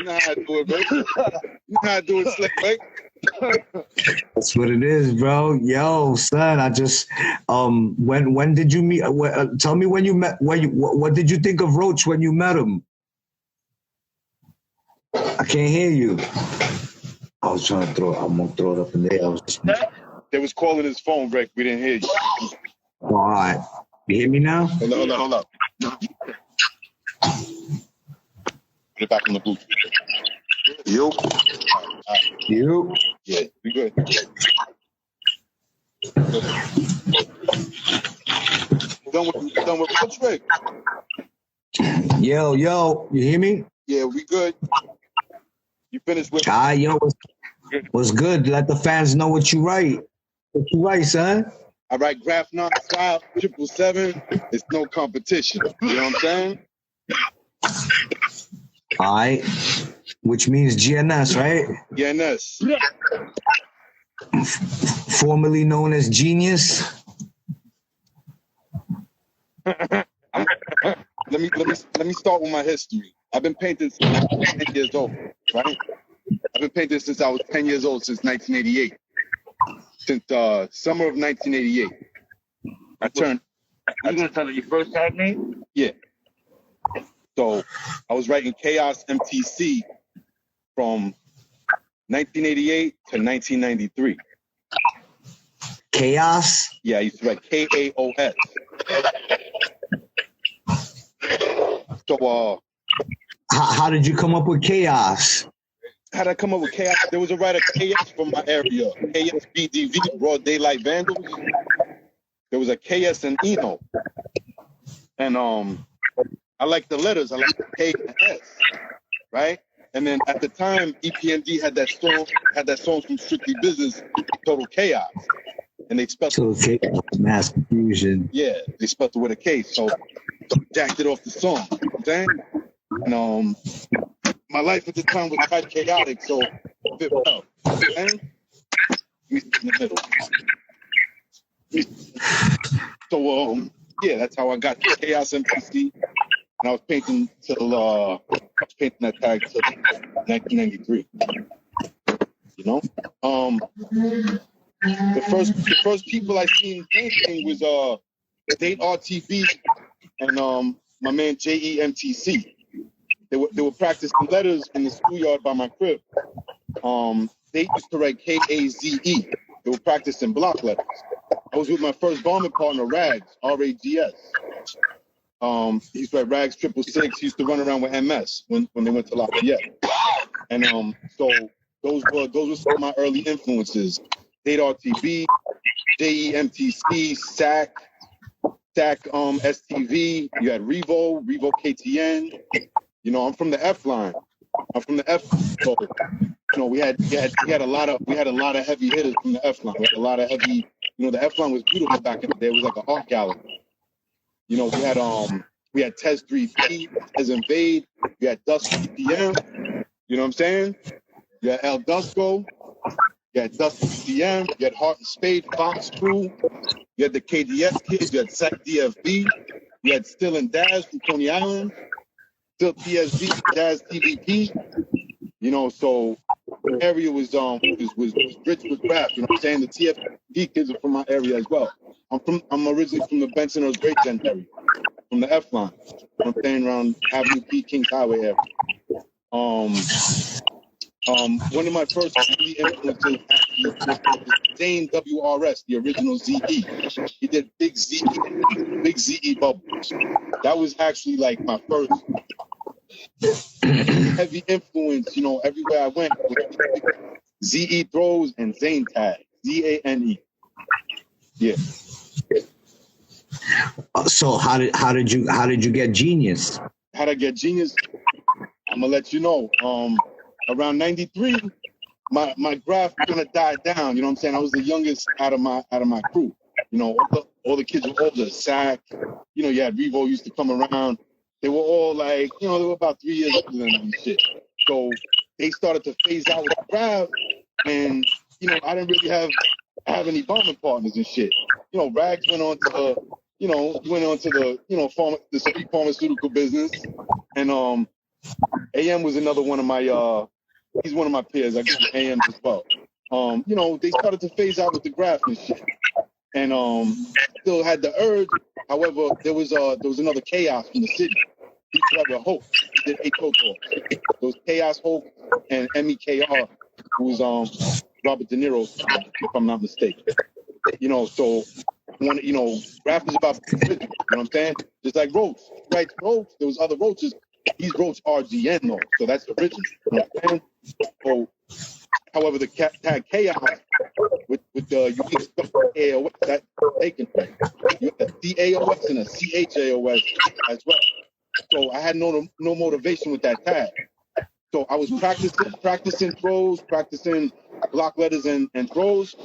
know how to do it, baby. You know how to do it, slick, baby. That's what it is, bro. Yo, son, I just when did you meet? Tell me when you met. What did you think of Roach when you met him? I can't hear you. I was trying to I'm gonna throw it up in there. They was calling his phone, Rick. We didn't hear you. All right. You hear me now? Hold up. Put it back on the Bluetooth. You. You. Yeah, we good. Done with Coach Rick. Yo, you hear me? Yeah, we good. You finished with yo, what's good? Let the fans know what you write. What you write, son? I write Graff 9 style 777. It's no competition. You know what I'm saying? All right. Which means GNS, right? GNS. Formerly known as Genius. Let me start with my history. I've been painting since I was 10 years old, right? I've been painting since I was 10 years old, since 1988. Since summer of 1988. I turned. You gonna tell her your first tag name? Yeah. So I was writing Chaos MTC from 1988 to 1993. Chaos? Yeah, I used to write KAOS. So How did you come up with Chaos? how did I come up with Chaos? There was a writer KS from my area, KS BDV, Broad Daylight Vandals. There was a KS and Eno. And I like the letters. I like the K and S, right? And then at the time, EPMD had that song from Strictly Business, Total Chaos. And they spelled Mass confusion. Yeah, they spelled it with a K. So jacked it off the song. You know what I'm saying? And my life at the time was quite chaotic, so it fit well. And in the middle. So yeah, that's how I got to Chaos MPC. And I was painting that tag till 1993. You know? The first people I seen painting was Date RTV and my man JEMTC. They were practicing letters in the schoolyard by my crib. They used to write KAZE. They were practicing block letters. I was with my first garment partner, Rags, RAGS. He used to write Rags 666. He used to run around with MS when they went to Lafayette. And so those were some of my early influences. Date RTV, JEMTC, SAC, STV. You had Revo KTN. You know, I'm from the F line. So, you know, we had a lot of heavy hitters from the F line. We had a lot of heavy. You know, the F line was beautiful back in the day. It was like an art gallery. You know, we had Tez 3P, Tez Invade. We had Dusk PM. You know what I'm saying? You had El Dusko. You had Dusty CM, you had Heart and Spade, Fox Crew, you had the KDS kids, you had SAC DFB, you had Still and Daz from Coney Island, Still PSD, Daz TVP. You know, so the area was rich with rap. You know what I'm saying? The TFP kids are from my area as well. I'm originally from the Benson or Great Gen area, from the F line. I'm staying around Avenue P, Kings Highway area. One of my first really influences was Zane WRS, the original ZE. He did big ZE bubbles. That was actually like my first heavy influence, you know, everywhere I went. ZE throws and Zane tags, ZANE. Yeah. So how did you get Genius? How did I get Genius? I'm gonna let you know. Around 93, my graph kind of died down. You know what I'm saying? I was the youngest out of my crew. You know, all the kids were older. Sack, you know, you had Revo used to come around. They were all like, you know, they were about 3 years older than me and shit. So they started to phase out with the graph, and you know, I didn't really have any bombing partners and shit. You know, Rags went on to the street pharmaceutical business, and AM was another one of my he's one of my peers. I guess AM as well. You know, they started to phase out with the graph and shit. And still had the urge. However, there was another Chaos in the city. He used to have a Hope. He did 8 Coco. Those Chaos Hope and MEKR, who was Robert De Niro, if I'm not mistaken. You know, so graph is about you know what I'm saying? Just like Roach. Right, Roach, there was other Roaches. He's ROACH RGN though, so that's the original. You know what I'm saying? So, however, the tag Chaos with the unique stuff AOS that taken place. You have a CAOS and a CHAOS as well. So I had no motivation with that tag. So I was practicing throws, practicing block letters and throws,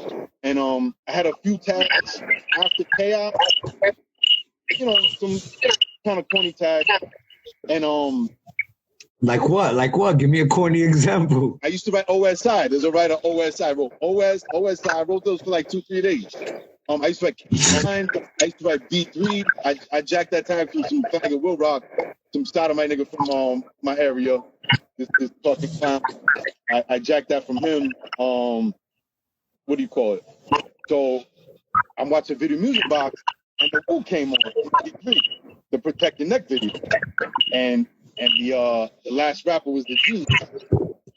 and I had a few tags after Chaos. You know, some kind of corny tags. And Like what? Like what? Give me a corny example. I used to write OSI. There's a writer OSI. I wrote OSI. I wrote those for like 2-3 days. I used to write K9. I used to write B3. I jacked that time through some nigga Will Rock, some sodomite nigga from my area. This fucking clown. I jacked that from him. What do you call it? So I'm watching Video Music Box, and the Woo came on in '93, the Protect Your Neck video, and the last rapper was the Genius.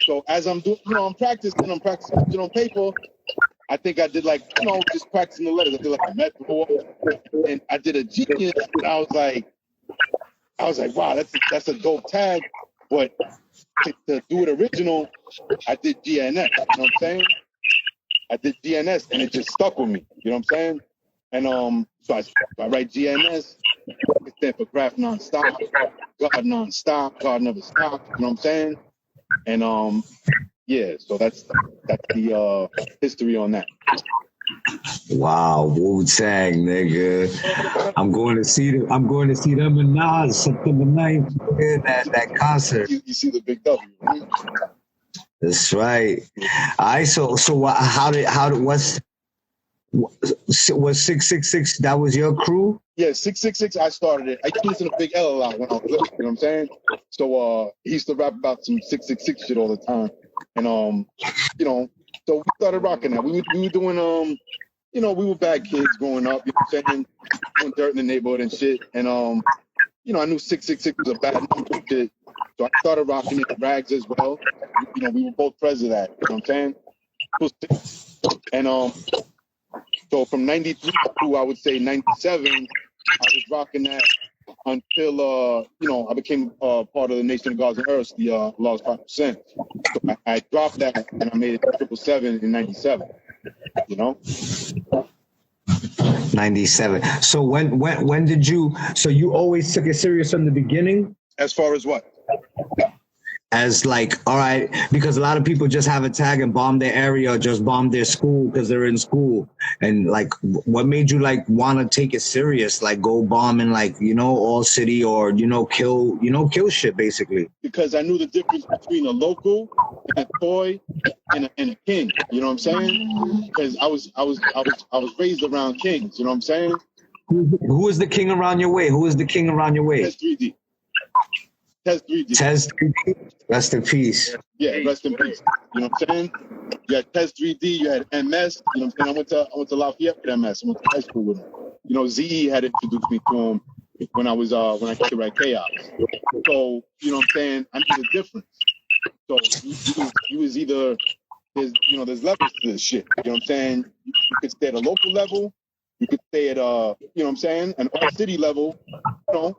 So as I'm doing, I'm practicing on paper. I think I did like, just practicing the letters. I did like a metaphor, and I did a Genius, and I was like, wow, that's a dope tag. But to do it original, I did GNS. You know what I'm saying? I did GNS, and it just stuck with me. You know what I'm saying? And so I write GNS. It stands for Graff Nonstop, God Nonstop, God Never Stops. You know what I'm saying? And yeah, so that's the history on that. Wow, Wu-Tang, nigga. I'm going to see them in Nas September 9th. That concert. You see the big W. Right? That's right. All right. So was 666? That was your crew? Yeah, 666. I started it. I used to listen to Big L a lot when I was little. You know what I'm saying? So he used to rap about some 666 shit all the time, and so we started rocking that. We were doing we were bad kids growing up. You know what I'm saying? Doing dirt in the neighborhood and shit, and I knew 666 was a bad number and shit. So I started rocking it, rags as well. We were both present at. You know what I'm saying? And so from 93 to, I would say 97, I was rocking that until, I became part of the Nation of Gods and Earths, the Lost 5%. So I dropped that and I made it 777 in 97, 97. So when did you, so you always took it serious from the beginning? As far as what? As like, all right, because a lot of people just have a tag and bomb their area or just bomb their school because they're in school. And like, what made you like want to take it serious? Like go bomb in like, all city or, kill shit basically. Because I knew the difference between a local and a toy and a king. You know what I'm saying? Because I was raised around kings. You know what I'm saying? Who is the king around your way? Who is the king around your way? Test 3D. Test 3D. Test 3D. Rest in peace. Yeah, rest in peace. You know what I'm saying? You had Test 3D, you had MS. You know what I'm saying? I went to Lafayette with MS. I went to high school with him. ZE had introduced me to him when I used to write Chaos. So, you know what I'm saying? I knew the difference. So you was either there's levels to this shit. You know what I'm saying? You could stay at a local level. You could stay at an all city level.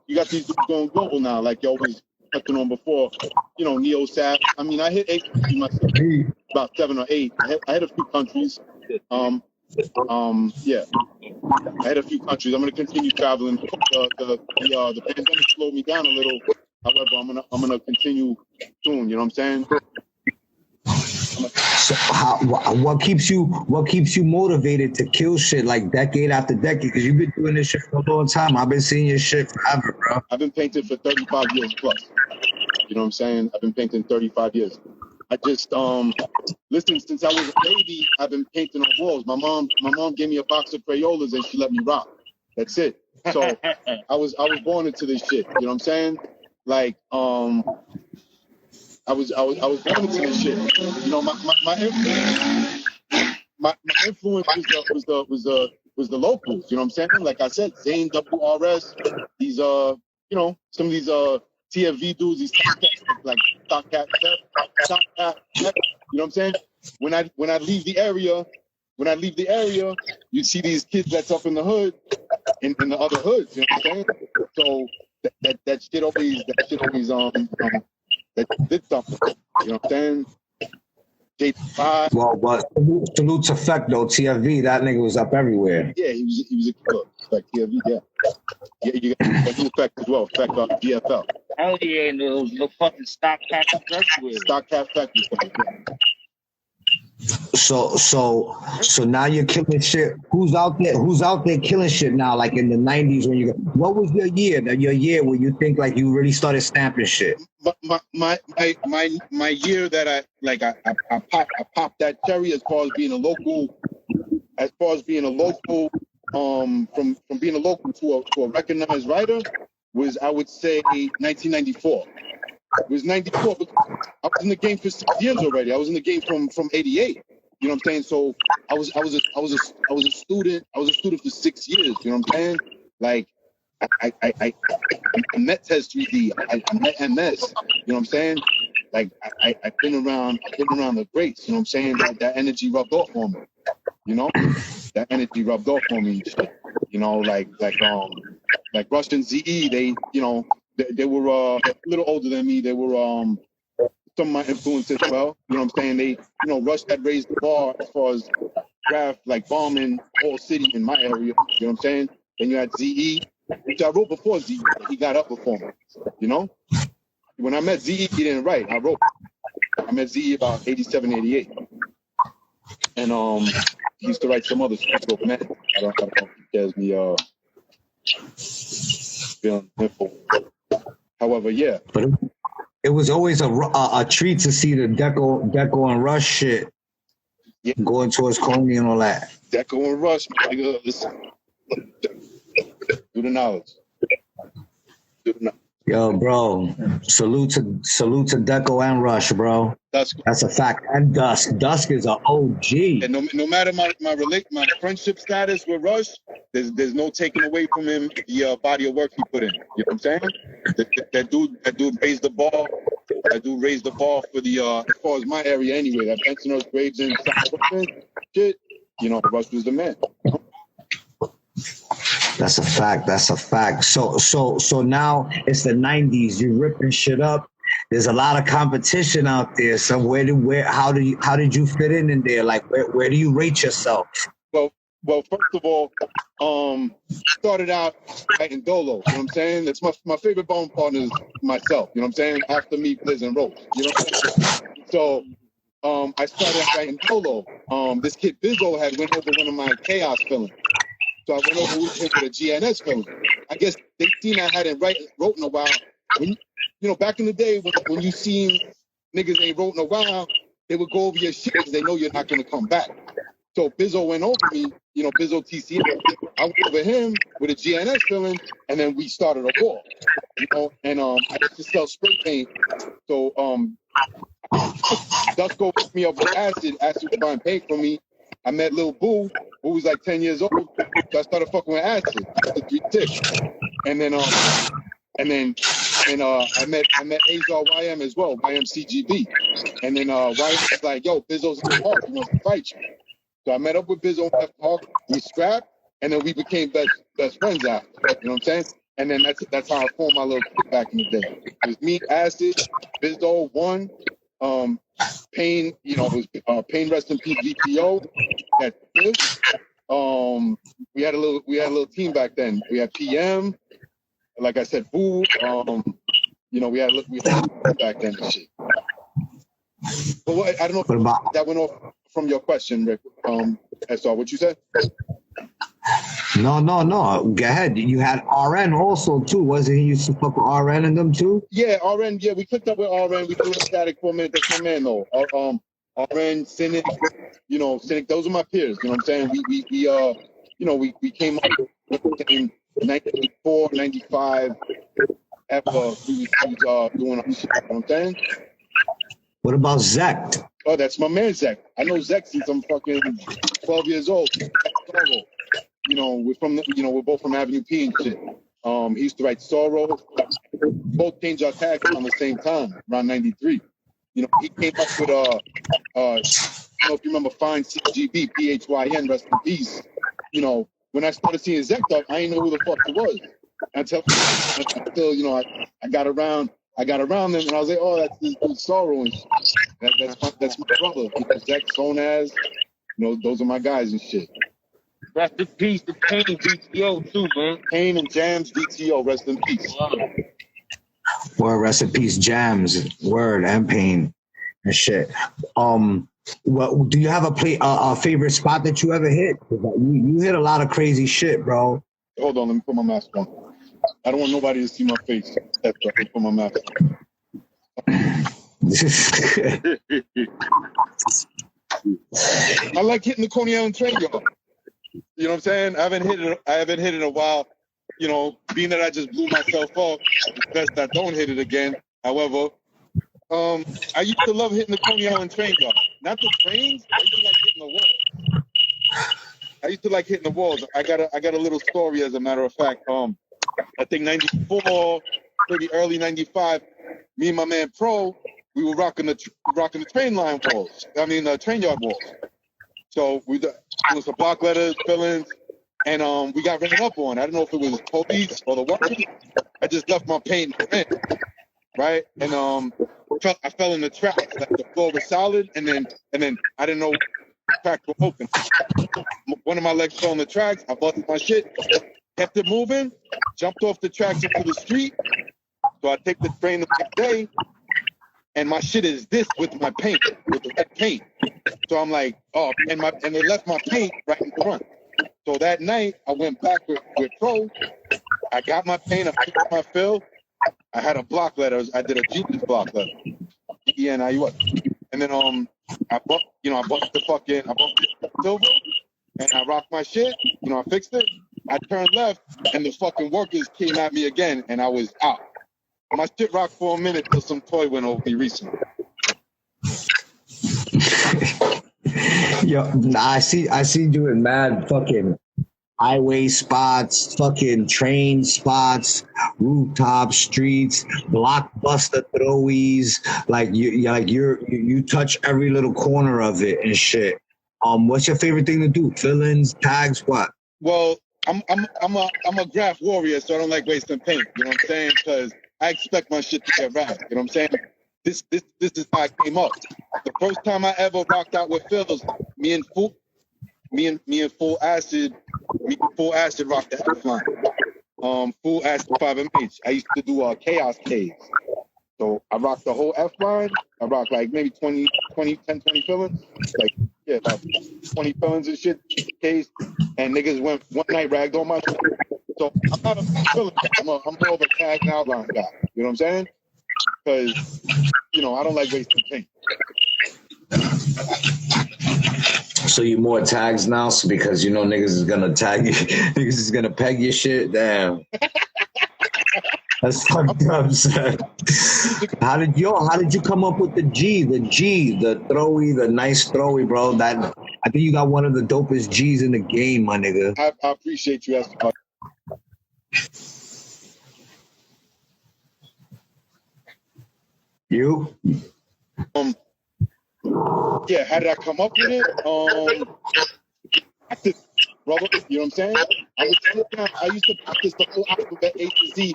You got these dudes going global now, like y'all was touching on before. Neo Sap. I mean, I hit 8 countries myself, about 7 or 8. I hit a few countries. Yeah, I hit a few countries. I'm gonna continue traveling. The pandemic slowed me down a little. However, I'm gonna continue soon. You know what I'm saying? So what keeps you motivated to kill shit like decade after decade? Because you've been doing this shit for a long time. I've been seeing your shit forever, bro. I've been painting for 35 years plus. You know what I'm saying? I've been painting 35 years. I just listen, since I was a baby, I've been painting on walls. My mom gave me a box of Crayolas and she let me rock. That's it. So I was born into this shit. You know what I'm saying? Like I was born into this shit. My influence was the locals. You know what I'm saying? Like I said, Zane, WRS, these some of these TFV dudes, these like Stock Cat, you know what I'm saying? When I leave the area, you see these kids that's up in the hood, in the other hoods. You know what I'm saying? So that shit always that did something. You know what I'm saying? J5. Well, but salute to Feck though, TFV, that nigga was up everywhere. Yeah, he was a killer. Like TFV, yeah. Yeah, you got Feck as well. Feck GFL. Hell yeah, and those little fucking stock cat everywhere. Stock cat factory. So now you're killing shit. Who's out there killing shit now? Like in the 90s when you what was your year? Your year where you think like you really started stamping shit? My year that I popped that cherry as far as being a local, from being a local to a recognized writer was, I would say, 1994. It was 94 because I was in the game for 6 years already. I was in the game from 88. You know what I'm saying? So I was a student for 6 years. You know what I'm saying? Like I met Tez 3D. I met MS. You know what I'm saying? Like I've been around the greats. You know what I'm saying? That energy rubbed off on me. You know, that energy rubbed off on me. You know, like Rush and ZE. They, you know, they were a little older than me. They were some of my influences as well. You know what I'm saying? They, you know, Rush had raised the bar as far as Graff, like bombing whole city in my area. You know what I'm saying? Then you had ZE, which I wrote before ZE. He got up before me. You know? When I met ZE, he didn't write. I wrote. I met ZE about 87, 88. And he used to write some other stuff. Man, I don't know if he cares me feeling nipple. However, yeah. But it was always a treat to see the Deco and Rush shit, yeah, going towards Coney and all that. Deco and Rush, nigga, listen. Do the knowledge. Yo, bro, salute to Deco and Rush, bro. That's a fact. And Dusk is an OG. And no matter my friendship status with Rush, there's no taking away from him the body of work he put in. You know what I'm saying? That dude raised the bar. That dude raised the bar for the as far as my area anyway. That Bensonhurst, Gravesend, shit. You know, Rush was the man. That's a fact. So now it's the 90s. You're ripping shit up. There's a lot of competition out there. So how did you fit in there? Like where do you rate yourself? Well, first of all, started out writing Dolo. You know what I'm saying? That's my favorite bone partner is myself. You know what I'm saying? After me, Blizz and Roach. You know what I'm saying? So I started writing Dolo. This kid Bizzo had went over one of my Chaos films. So I went over with him with a GNS film. I guess they seen I hadn't wrote in a while. When, you know, back in the day when you seen niggas ain't wrote in a while, they would go over your shit because they know you're not going to come back. So Bizzo went over me, you know, Bizzo TCM. I went over him with a GNS film, and then we started a war. You know, and I used to sell spray paint. So Dusko picked me up with acid. Acid was buying paint for me. I met Lil Boo, who was like 10 years old. So I started fucking with acid. Acid 3 ticks. And then I met Azar YM as well, YMCGB. And then YM was like, yo, Bizzo's in the park. He wants to fight you. So I met up with Bizzo in the park. We scrapped, and then we became best friends after. You know what I'm saying? And then that's how I formed my little clique back in the day. It was me, Acid, Bizzo, One, Pain, you know, it was Pain Rest in Peace VPO. We had a little team back then. We had PM, like I said, Boo. You know, we had a team back then and shit. But I don't know if that went off from your question, Rick. SR, what you said? No. Go ahead. You had RN also too. Wasn't he used to fuck with RN and them too? Yeah, RN. Yeah, we clicked up with RN. We threw a static for a minute. That's my man though. RN, Cynic. You know, Cynic. Those are my peers. You know what I'm saying? We you know, we came up in 94, 95. After we was doing our shit. You know what I'm saying? What about Zect? Oh, that's my man, Zek. I know Zek since I'm fucking 12 years old. You know, we're both from Avenue P and shit. He used to write Sorrow. Both changed our tags around the same time, around 93. You know, he came up with I don't know if you remember Fine CGB, PHYN, rest in peace. You know, when I started seeing Zek up, I didn't know who the fuck it was. Until you know, I got around them and I was like, oh, that's this dude Sorrow and shit. That's my brother. Zach, Sonaz, you know, those are my guys and shit. Rest in peace to Pain DTO too, man. Pain and Jams DTO, rest in peace. Word, rest in peace, Jams. Word, and Pain. and shit. Well, do you have a favorite spot that you ever hit? You hit a lot of crazy shit, bro. Hold on, let me put my mask on. I don't want nobody to see my face. Let me put my mask on. I like hitting the Coney Island train yard. You know what I'm saying? I haven't hit it in a while. You know, being that I just blew myself off, it's best I don't hit it again. However, I used to love hitting the Coney Island train yard. Not the trains. I used to like hitting the walls. I got a little story, as a matter of fact. I think 94, maybe early 95. Me and my man Pro, we were rocking the train line walls. Train yard walls. So we doing some block letters, fill-ins, and we got ran up on. I don't know if it was police or the workers. I just left my paint in, right? And I fell in the tracks. Like the floor was solid, and then I didn't know the tracks were open. One of my legs fell in the tracks. I busted my shit, kept it moving, jumped off the tracks into the street. So I take the train the next day, and my shit is this with my paint, with the red paint. So I'm like, oh, and they left my paint right in front. So that night, I went back with Pro. I got my paint, I picked up my fill. I had a block letter. I did a Judas block letter. ENIUS. And then I bumped the silver, and I rocked my shit. I fixed it. I turned left, and the fucking workers came at me again, and I was out. My shit rocked for a minute till some toy went over me recently. Yo, I see doing mad fucking highway spots, fucking train spots, rooftop streets, blockbuster throwies. Like you touch every little corner of it and shit. What's your favorite thing to do? Fill-ins, tags, what? Well, I'm a Graff warrior, so I don't like wasting paint. You know what I'm saying? Because I expect my shit to get right. You know what I'm saying? This is how I came up. The first time I ever rocked out with fills, me and Full Acid rocked the F line. Full Acid 5MH. I used to do Chaos K's. So I rocked the whole F line. I rocked like maybe 10, 20 fillings. Like, yeah, about 20 fillings and shit, K's. And niggas went one night, ragged on my shit. So I'm not a filling guy. I'm more of a tag and outline guy. You know what I'm saying? Because, I don't like wasting paint. So you more tags now, so because niggas is gonna tag you, niggas is gonna peg your shit. Damn, that's fucked up, son. How did you come up with the throwy, the nice throwy, bro? That I think you got one of the dopest G's in the game, my nigga. I appreciate you asking. You? Yeah, how did I come up with it? Practice, brother. You know what I'm saying? I used to practice the whole alphabet A to Z,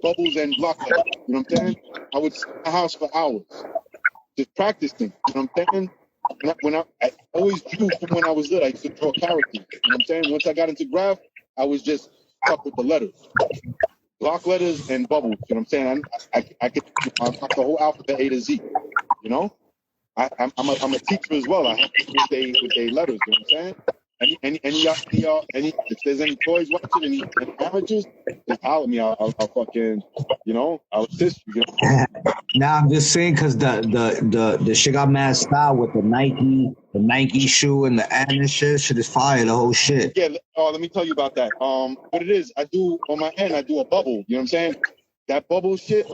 bubbles and block letters. You know what I'm saying? I would sit in the house for hours, just practicing. You know what I'm saying? I always drew from when I was little. I used to draw characters. You know what I'm saying? Once I got into Graff, I was just stuck with the letters. Block letters and bubbles. You know what I'm saying? I could rock the whole alphabet A to Z. I'm a teacher as well. I have to with their letters. You know what I'm saying? Any if there's any toys watching, any amateurs, just holler at me. I'll fucking, I'll assist you. Now I'm just saying because the shit got mad style with the Nike shoe and the ad and shit is fire. The whole shit. Yeah. Let me tell you about that. What it is, I do on my end, I do a bubble. You know what I'm saying? That bubble shit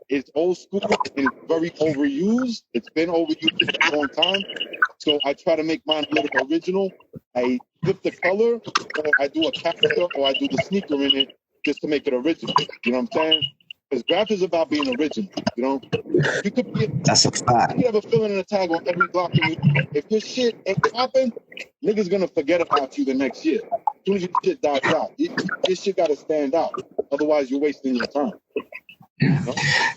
is old school and it's very overused. It's been overused for a long time. So I try to make mine a little original. I flip the color, or I do a character, or I do the sneaker in it just to make it original. You know what I'm saying? Because Graff is about being original. You could be. That's a fact. You could have a fill-in and a tag on every block. If your shit ain't popping, niggas gonna forget about you the next year. As soon as your shit dies out, your shit gotta stand out. Otherwise, you're wasting your time.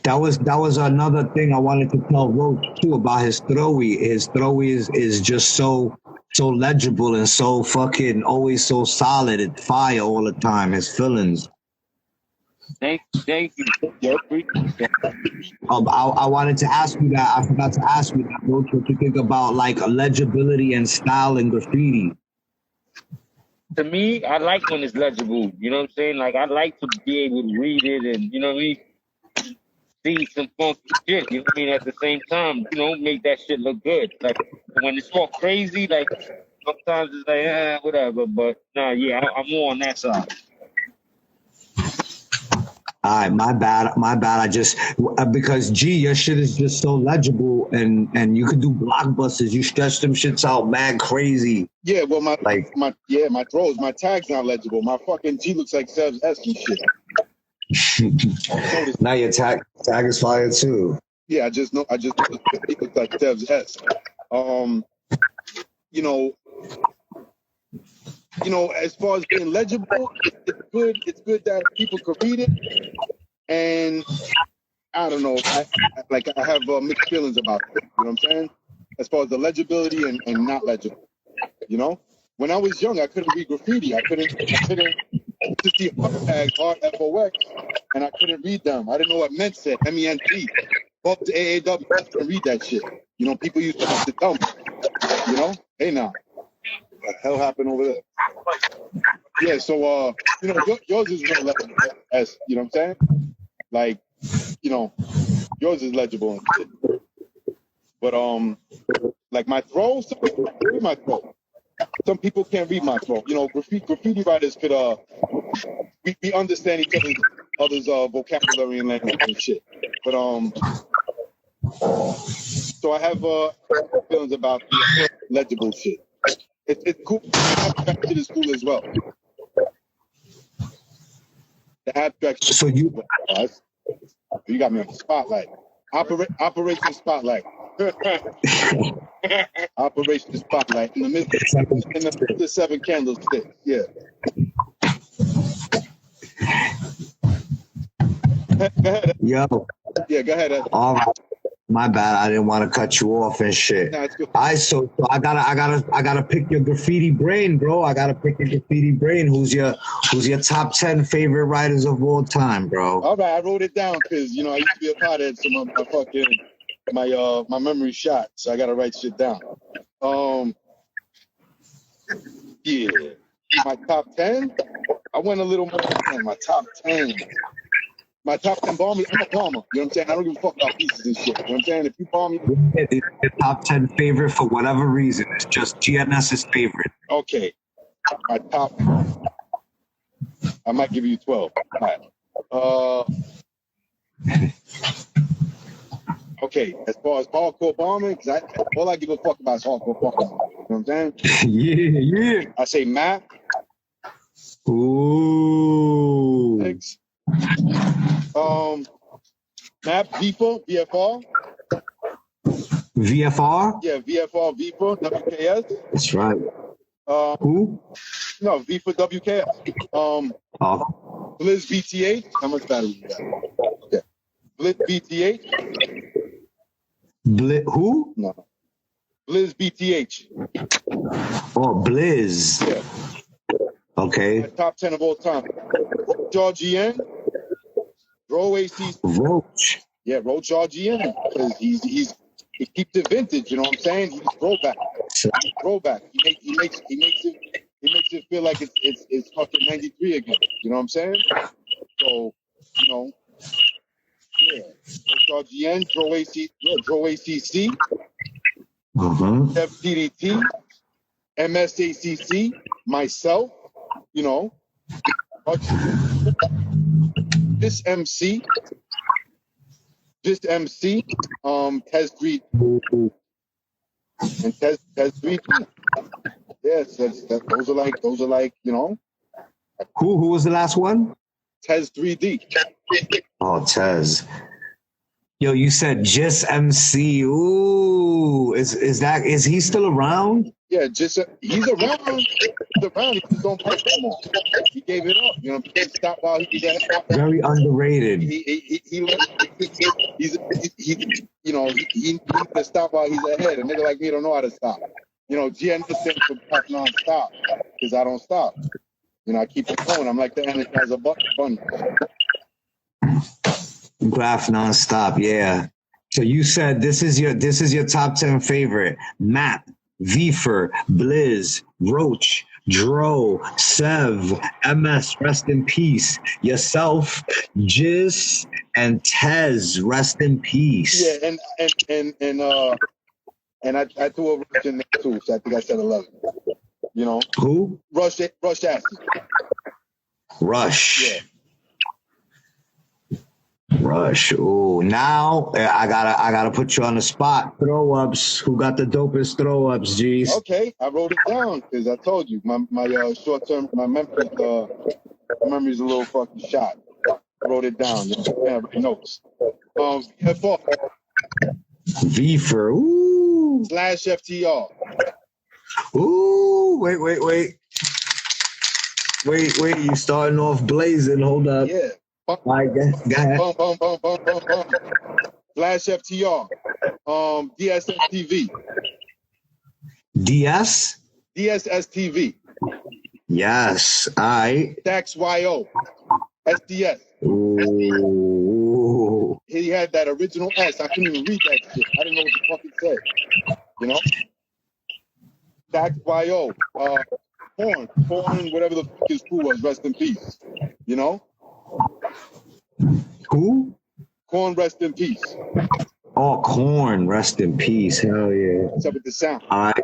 That was another thing I wanted to tell Roach too about his throwy. His throwy is just so legible and so fucking always so solid and fire all the time. His fillings. Thank you. Yep. I wanted to ask you that. I forgot to ask you that, Roach, what you think about like legibility and style in graffiti. To me, I like when it's legible. You know what I'm saying? Like I like to be able to read it and you know what I mean, see some funky shit. You know what I mean? At the same time, you know, make that shit look good. Like when it's all crazy, like sometimes it's like whatever. But nah, yeah, I'm more on that side. All right, my bad. I just because your shit is just so legible, and you could do blockbusters. You stretch them shits out mad crazy. Yeah, well, my throws, my tag's not legible. My fucking G looks like Seb's S and shit. Now your tag is fire too. Yeah, I just know it looks like Seb's S. You know, as far as being legible, it's good. It's good that people could read it. And I don't know, I have mixed feelings about it. You know what I'm saying? As far as the legibility and not legible. You know, when I was young, I couldn't read graffiti. I couldn't to see hard tags, hard FOX, and I couldn't read them. I didn't know what MENT said, MENT. Up to AAW, I couldn't read that shit. You know, people used to have to tell me. You know, hey now, what the hell happened over there? Yeah, so you know, yours is real legible, as you know what I'm saying? Like, you know, yours is legible and shit. But like my throw, some people can't read my throw. Some people can't read my throw. You know, graffiti writers could we understand each other's vocabulary and language and shit. But so I have feelings about the legible shit. It's cool. The abstract shit is cool as well. The abstract shit. So you got me on the spotlight. Operation Spotlight. Operation Spotlight in the midst of the 7 candlesticks. Yeah. Go ahead. Yo. Yeah, go ahead. All right. My bad. I didn't want to cut you off and shit. Nah, it's good. So I gotta pick your graffiti brain, bro. I gotta pick your graffiti brain. Who's your top 10 favorite writers of all time, bro? All right, I wrote it down because you know I used to be a pothead, so my memory shot, so I gotta write shit down. Yeah, my top 10. I went a little more than my top 10. My top 10 bomb, I'm a bomber. You know what I'm saying? I don't give a fuck about pieces and shit. You know what I'm saying? If you bomb me, It's your top 10 favorite for whatever reason. It's just GNS's favorite. okay. My top, I might give you 12. All right. Okay, as far as hardcore bombing, because all I give a fuck about is hardcore bombing. You know what I'm saying? Yeah. I say Mac. Ooh. Thanks. Map, VFR. VFR? Yeah, VFR, WKS. That's right. Who? No, V for WKS. Oh. Blizz BTH. How much battery you got? Okay. Blizz BTH. Who? No. Blizz BTH. Oh, Blizz. Yeah. Okay. Top 10 of all time. Roach RGN. ROACH. Roach. Yeah, Roach RGN. Because he keeps it vintage, you know what I'm saying? He's throwback. He makes it feel like it's fucking 93 again. You know what I'm saying? So, you know, yeah. Roach RGN, ROACC, FTDT, MSACC, myself, you know, this MC, Tez 3, and Tez 3. Yes, those are like, you know. Who was the last one? Tez 3D. Oh, Tez. Yo, you said just MC. Ooh, is he still around? Yeah, he's around. He just don't play no more. He gave it up. You know, he stopped while he did that. Very underrated. He you know, he needs to stop while he's ahead. A nigga like me don't know how to stop. You know, GNS stands for non-stop because I don't stop. You know, I keep it going. I'm like the Energizer bunny. Graff nonstop, yeah. So you said this is your top 10 favorite. Map, Vfer, Blizz, Roach, Dro, Sev, MS, rest in peace. Yourself, Jizz, and Tez, rest in peace. Yeah, and I threw a Rush in there too, so I think I said 11. You know? Who? Rush Acid. Rush. Yeah. Rush. Ooh, now I gotta put you on the spot. Throw ups. Who got the dopest throw ups, G's? Okay, I wrote it down because I told you my short term, my memory's a little fucking shot. I wrote it down. I have notes. VFR. Vfer. Ooh. / FTR. Ooh. Wait. You starting off blazing. Hold up. Yeah. All right, go ahead. Bum. / FTR. DSSTV. DS? DSSTV. Yes. All right. Dax YO. SDS. Ooh. He had that original S. I couldn't even read that shit. I didn't know what the fuck it said. You know? Dax YO. Corn, whatever the fuck his crew was, rest in peace. You know? Who? Corn, rest in peace. Oh, Corn, rest in peace. Hell yeah. What's up with the sound? All right.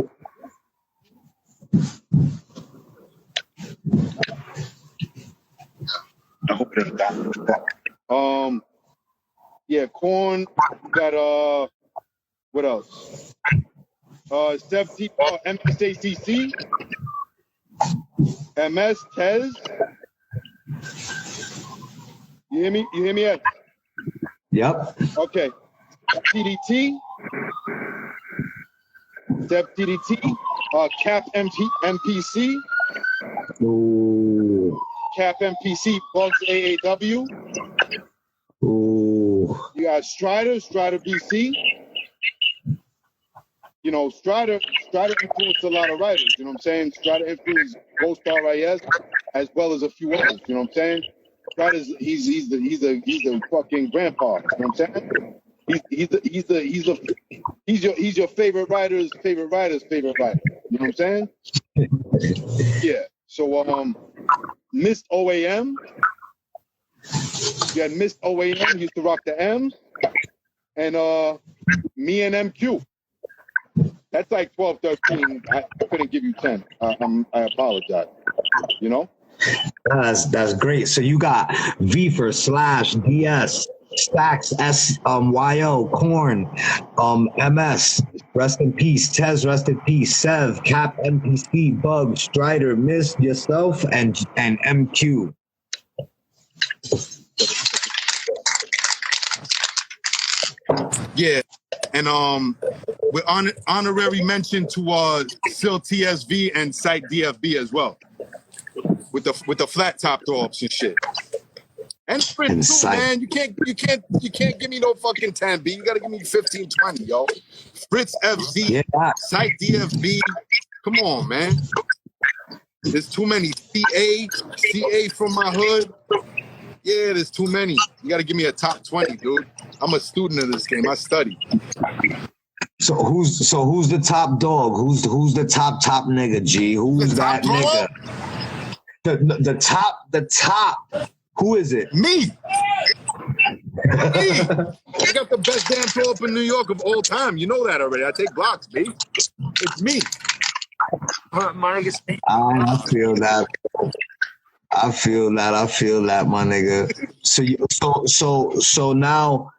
I hope it doesn't die. Yeah, Corn got what else? 17 MSACC, MS Tez. You hear me? You hear me, Ed? Yep. Okay. TDT. Step TDT. Cap MPC. Ooh. Cap MPC. Bugs AAW. Ooh. You got Strider BC. You know, Strider influenced a lot of writers. You know what I'm saying? Strider influenced Ghost RIS as well as a few others. You know what I'm saying? Strider's he's the fucking grandpa. You know what I'm saying? He's your favorite writer's favorite writer. You know what I'm saying? Yeah. So Mist OAM. You had Mist OAM, used to rock the M's. And me and MQ. That's like 12, 13. I couldn't give you 10. I apologize. You know? That's great. So you got Vfer / DS, Stacks SYO, Corn, MS, rest in peace, Tez, rest in peace, Sev, Cap NPC, Bug, Strider, Miss, yourself, and MQ. Yeah. And with honorary mention to Sil TSV and Site DFB as well. With the flat top dogs and shit. And Fritz too, man. You can't give me no fucking 10, B. You gotta give me 15, 20, yo. Fritz FZ, Site DFB. Come on, man. There's too many. CA from my hood. Yeah, there's too many. You gotta give me a top 20, dude. I'm a student of this game. I study. So who's the top dog? Who's the top nigga, G? Who's that nigga? The top. Who is it? Me. I got the best damn throw up in New York of all time. You know that already. I take blocks, B. It's me. I feel that. I feel that, my nigga. So now,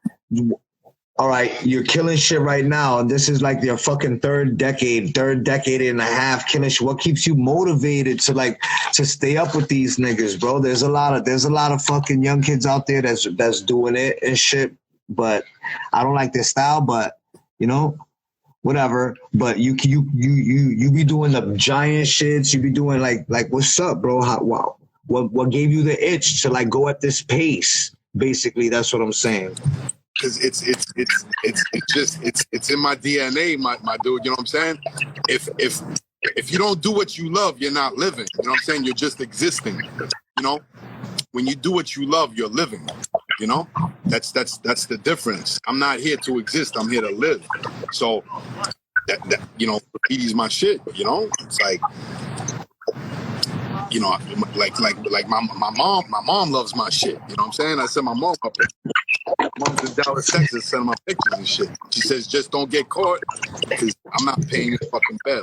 all right, you're killing shit right now. This is like your fucking third decade and a half killing shit. What keeps you motivated to stay up with these niggas, bro? There's a lot of fucking young kids out there that's doing it and shit. But I don't like their style. But you know, whatever. But you be doing the giant shits. You be doing like what's up, bro? What gave you the itch to like go at this pace? Basically, that's what I'm saying. Because it's in my DNA, my dude. You know what I'm saying? If you don't do what you love, you're not living. You know what I'm saying? You're just existing. You know, when you do what you love, you're living. You know, that's the difference. I'm not here to exist. I'm here to live. So that you know, graffiti's my shit. You know, it's like, you know, like my mom loves my shit. You know what I'm saying? I sent my mom up. Mom's in Dallas, Texas, sending my pictures and shit. She says, just don't get caught because I'm not paying your fucking bail.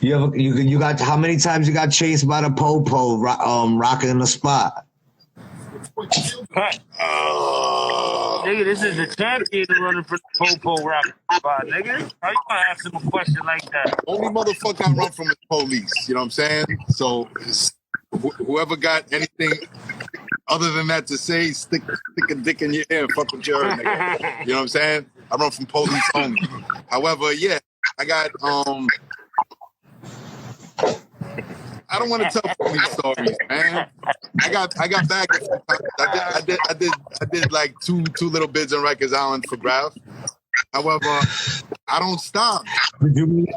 You got how many times you got chased by the po-po rocking the spot? Nigga, this is the champion running for the po-po rock spot, nigga. How you gonna ask him a question like that? Only motherfucker I run from is police. You know what I'm saying? So whoever got anything other than that to say, stick a dick in your ear and fuck with your nigga. You know what I'm saying? I run from police only. However, yeah, I got I don't want to tell police stories, man. I got back. I did like two little bids on Rikers Island for Graff. However, I don't stop.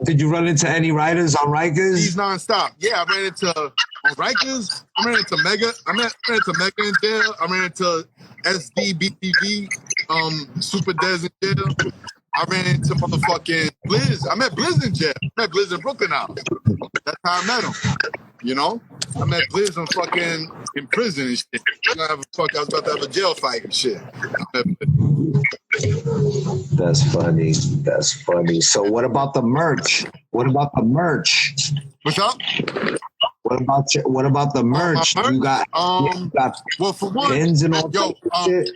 Did you run into any riders on Rikers? He's nonstop. Yeah, I ran into on Rikers. I ran into Mega. I ran into Mega in jail. I ran into SD, BTV, Super Des in jail. I ran into motherfucking Blizz. I met Blizz in jail. I met Blizz in Brooklyn House. That's how I met him. You know? I met Blizz in prison and shit. I was about to have a jail fight and shit. That's funny. That's funny. So what about the merch? What's up? What about the merch? Merch? You got well, for one, pins and all shit?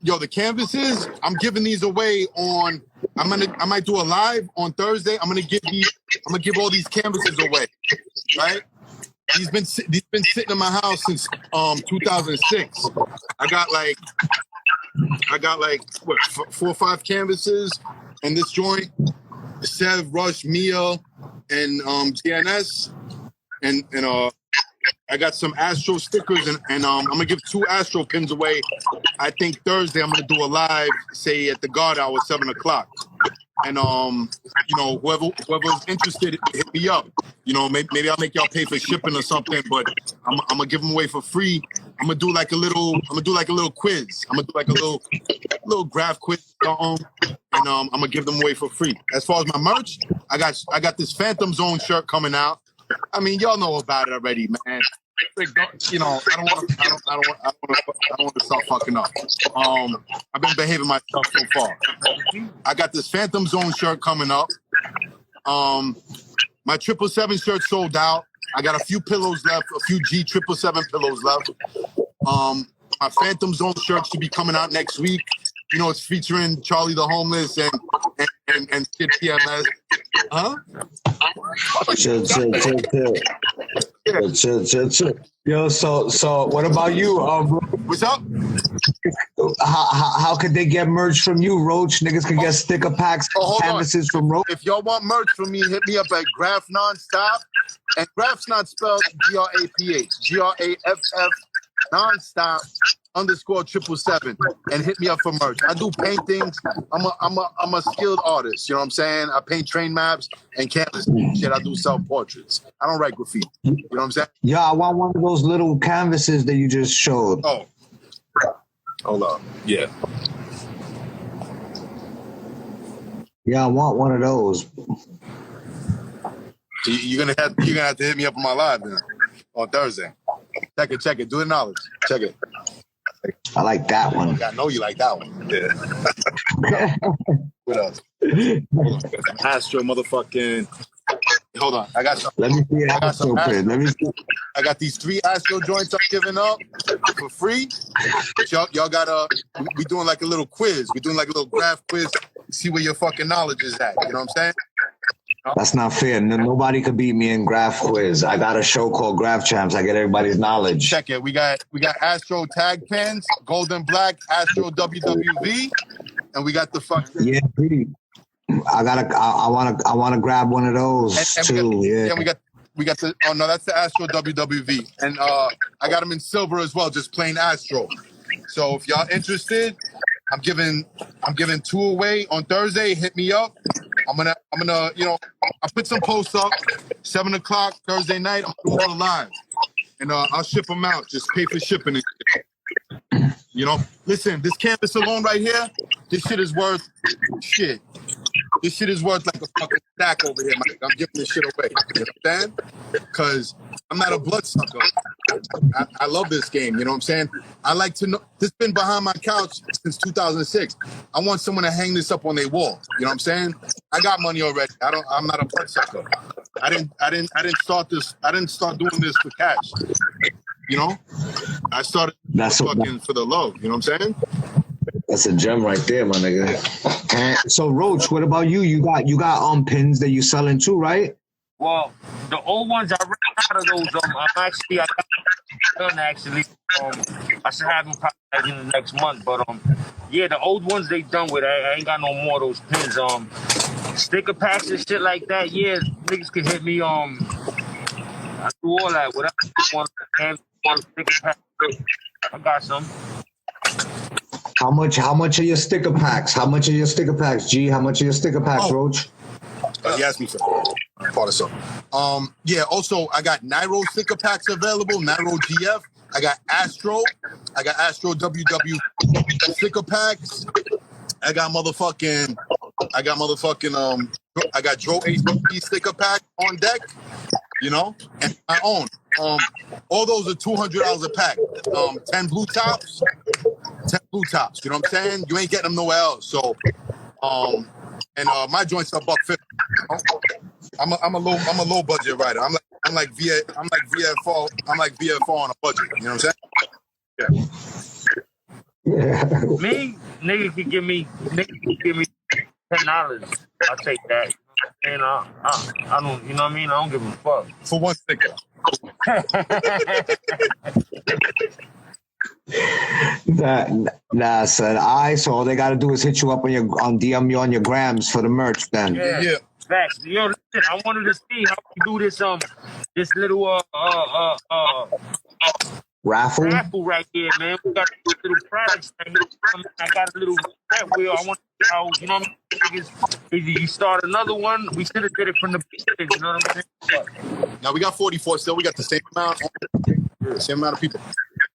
Yo, the canvases, I'm giving these away on. I might do a live on Thursday. I'm gonna give all these canvases away, right? These been sitting in my house since 2006. I got like what 4 or 5 canvases, and this joint, Sev, Rush, Mia, and GNS, and I got some Astro stickers, and I'm gonna give 2 Astro pins away. I think Thursday I'm gonna do a live, say at the Guard Hour, 7 o'clock. And you know, whoever's interested, hit me up. You know, maybe I'll make y'all pay for shipping or something, but I'm gonna give them away for free. I'm gonna do like a little quiz. I'm gonna do like a little graph quiz, and I'm gonna give them away for free. As far as my merch, I got this Phantom Zone shirt coming out. I mean, y'all know about it already, man. You know, I don't want to start fucking up. I've been behaving myself so far. I got this Phantom Zone shirt coming up. My 777 shirt sold out. I got a few pillows left, a few G777 pillows left. My Phantom Zone shirt should be coming out next week. You know, it's featuring Charlie the Homeless and Kid PMS. Huh? Chill. Yo, so what about you? What's up? How could they get merch from you, Roach? Niggas can get sticker packs, canvases from Roach. If y'all want merch from me, hit me up at Graff Nonstop. And Graff's not spelled GRAPH, GRAFF Nonstop _777, and hit me up for merch. I do paintings. I'm a skilled artist. You know what I'm saying? I paint train maps and canvas shit. I do self-portraits. I don't write graffiti. You know what I'm saying? Yeah, I want one of those little canvases that you just showed. Oh, hold on. Yeah. Yeah, I want one of those. You're gonna have to hit me up on my live then on Thursday. Check it. Do the knowledge. Check it. I like that one. I know you like that one. Yeah. What else? Hold on. Astro motherfucking. Hold on. I got some. Let me see Astro print. Let me see. I got these 3 Astro joints I'm giving up for free. But y'all gotta. We doing like a little quiz. We doing like a little graph quiz. See where your fucking knowledge is at. You know what I'm saying? That's not fair. Nobody could beat me in Graff quiz. I got a show called Graff Champs. I get everybody's knowledge. Check it. We got Astro tag pins, golden black, Astro WWV, and we got the fucking I wanna grab one of those too. We got the that's the Astro WWV, and I got them in silver as well, just plain Astro. So if y'all interested, I'm giving 2 away on Thursday. Hit me up. I'm gonna I put some posts up 7 o'clock Thursday night. I'm doing all the live. and I'll ship them out. Just pay for shipping it. You know, listen, this canvas alone right here, this shit is worth shit. This shit is worth like a fucking stack over here, Mike. I'm giving this shit away. You understand? Because I'm not a bloodsucker. I love this game. You know what I'm saying? I like to know. This been behind my couch since 2006. I want someone to hang this up on their wall. You know what I'm saying? I got money already. I'm not a bloodsucker. I didn't start this. I didn't start doing this for cash. You know? I started fucking for the love. You know what I'm saying? That's a gem right there, my nigga. And so, Roach, what about you? You got pins that you selling too, right? Well, the old ones I ran out of those. I got done actually. I should have them probably in the next month. But yeah, the old ones they done with. I ain't got no more of those pins. Sticker packs and shit like that. Yeah, niggas can hit me. I do all that. Whatever you want, sticker pack. I got some. How much are your sticker packs? How much are your sticker packs, G? How much are your sticker packs, Roach? He asked me for part of something. Yeah, also, I got Nairo sticker packs available, Nairo GF. I got Astro WW sticker packs. I got Dro HDP sticker pack on deck, you know, and my own. All those are $200 a pack. 10 blue tops, you know what I'm saying? You ain't getting them nowhere else. So, my joints are $150. I'm a low budget writer. I'm like VFR on a budget. You know what I'm saying? Yeah. Me, nigga could give me $10. I'll take that. And I don't, you know what I mean? I don't give a fuck. For one sticker. Nah, son. So all they gotta do is hit you up on DM you on your grams for the merch then. Yeah. Facts. Yo, listen, I wanted to see how we do this little raffle right here, man. We got a little prize. I got a little red wheel. I want to see how, you know what I mean? Either you start another one. We should have did it from the beginning, you know what I'm saying? Now we got 44 still. We got the same amount of people.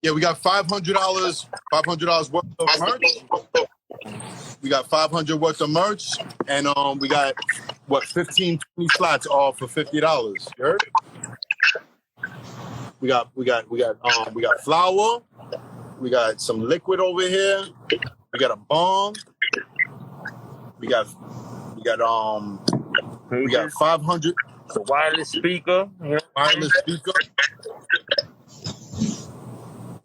Yeah, we got $500 worth of merch. We got $500 worth of merch, and we got 15, 20 slots all for $50. You heard? We got flour. We got some liquid over here. We got a bong. We got 500. The wireless speaker. Yeah. Wireless speaker.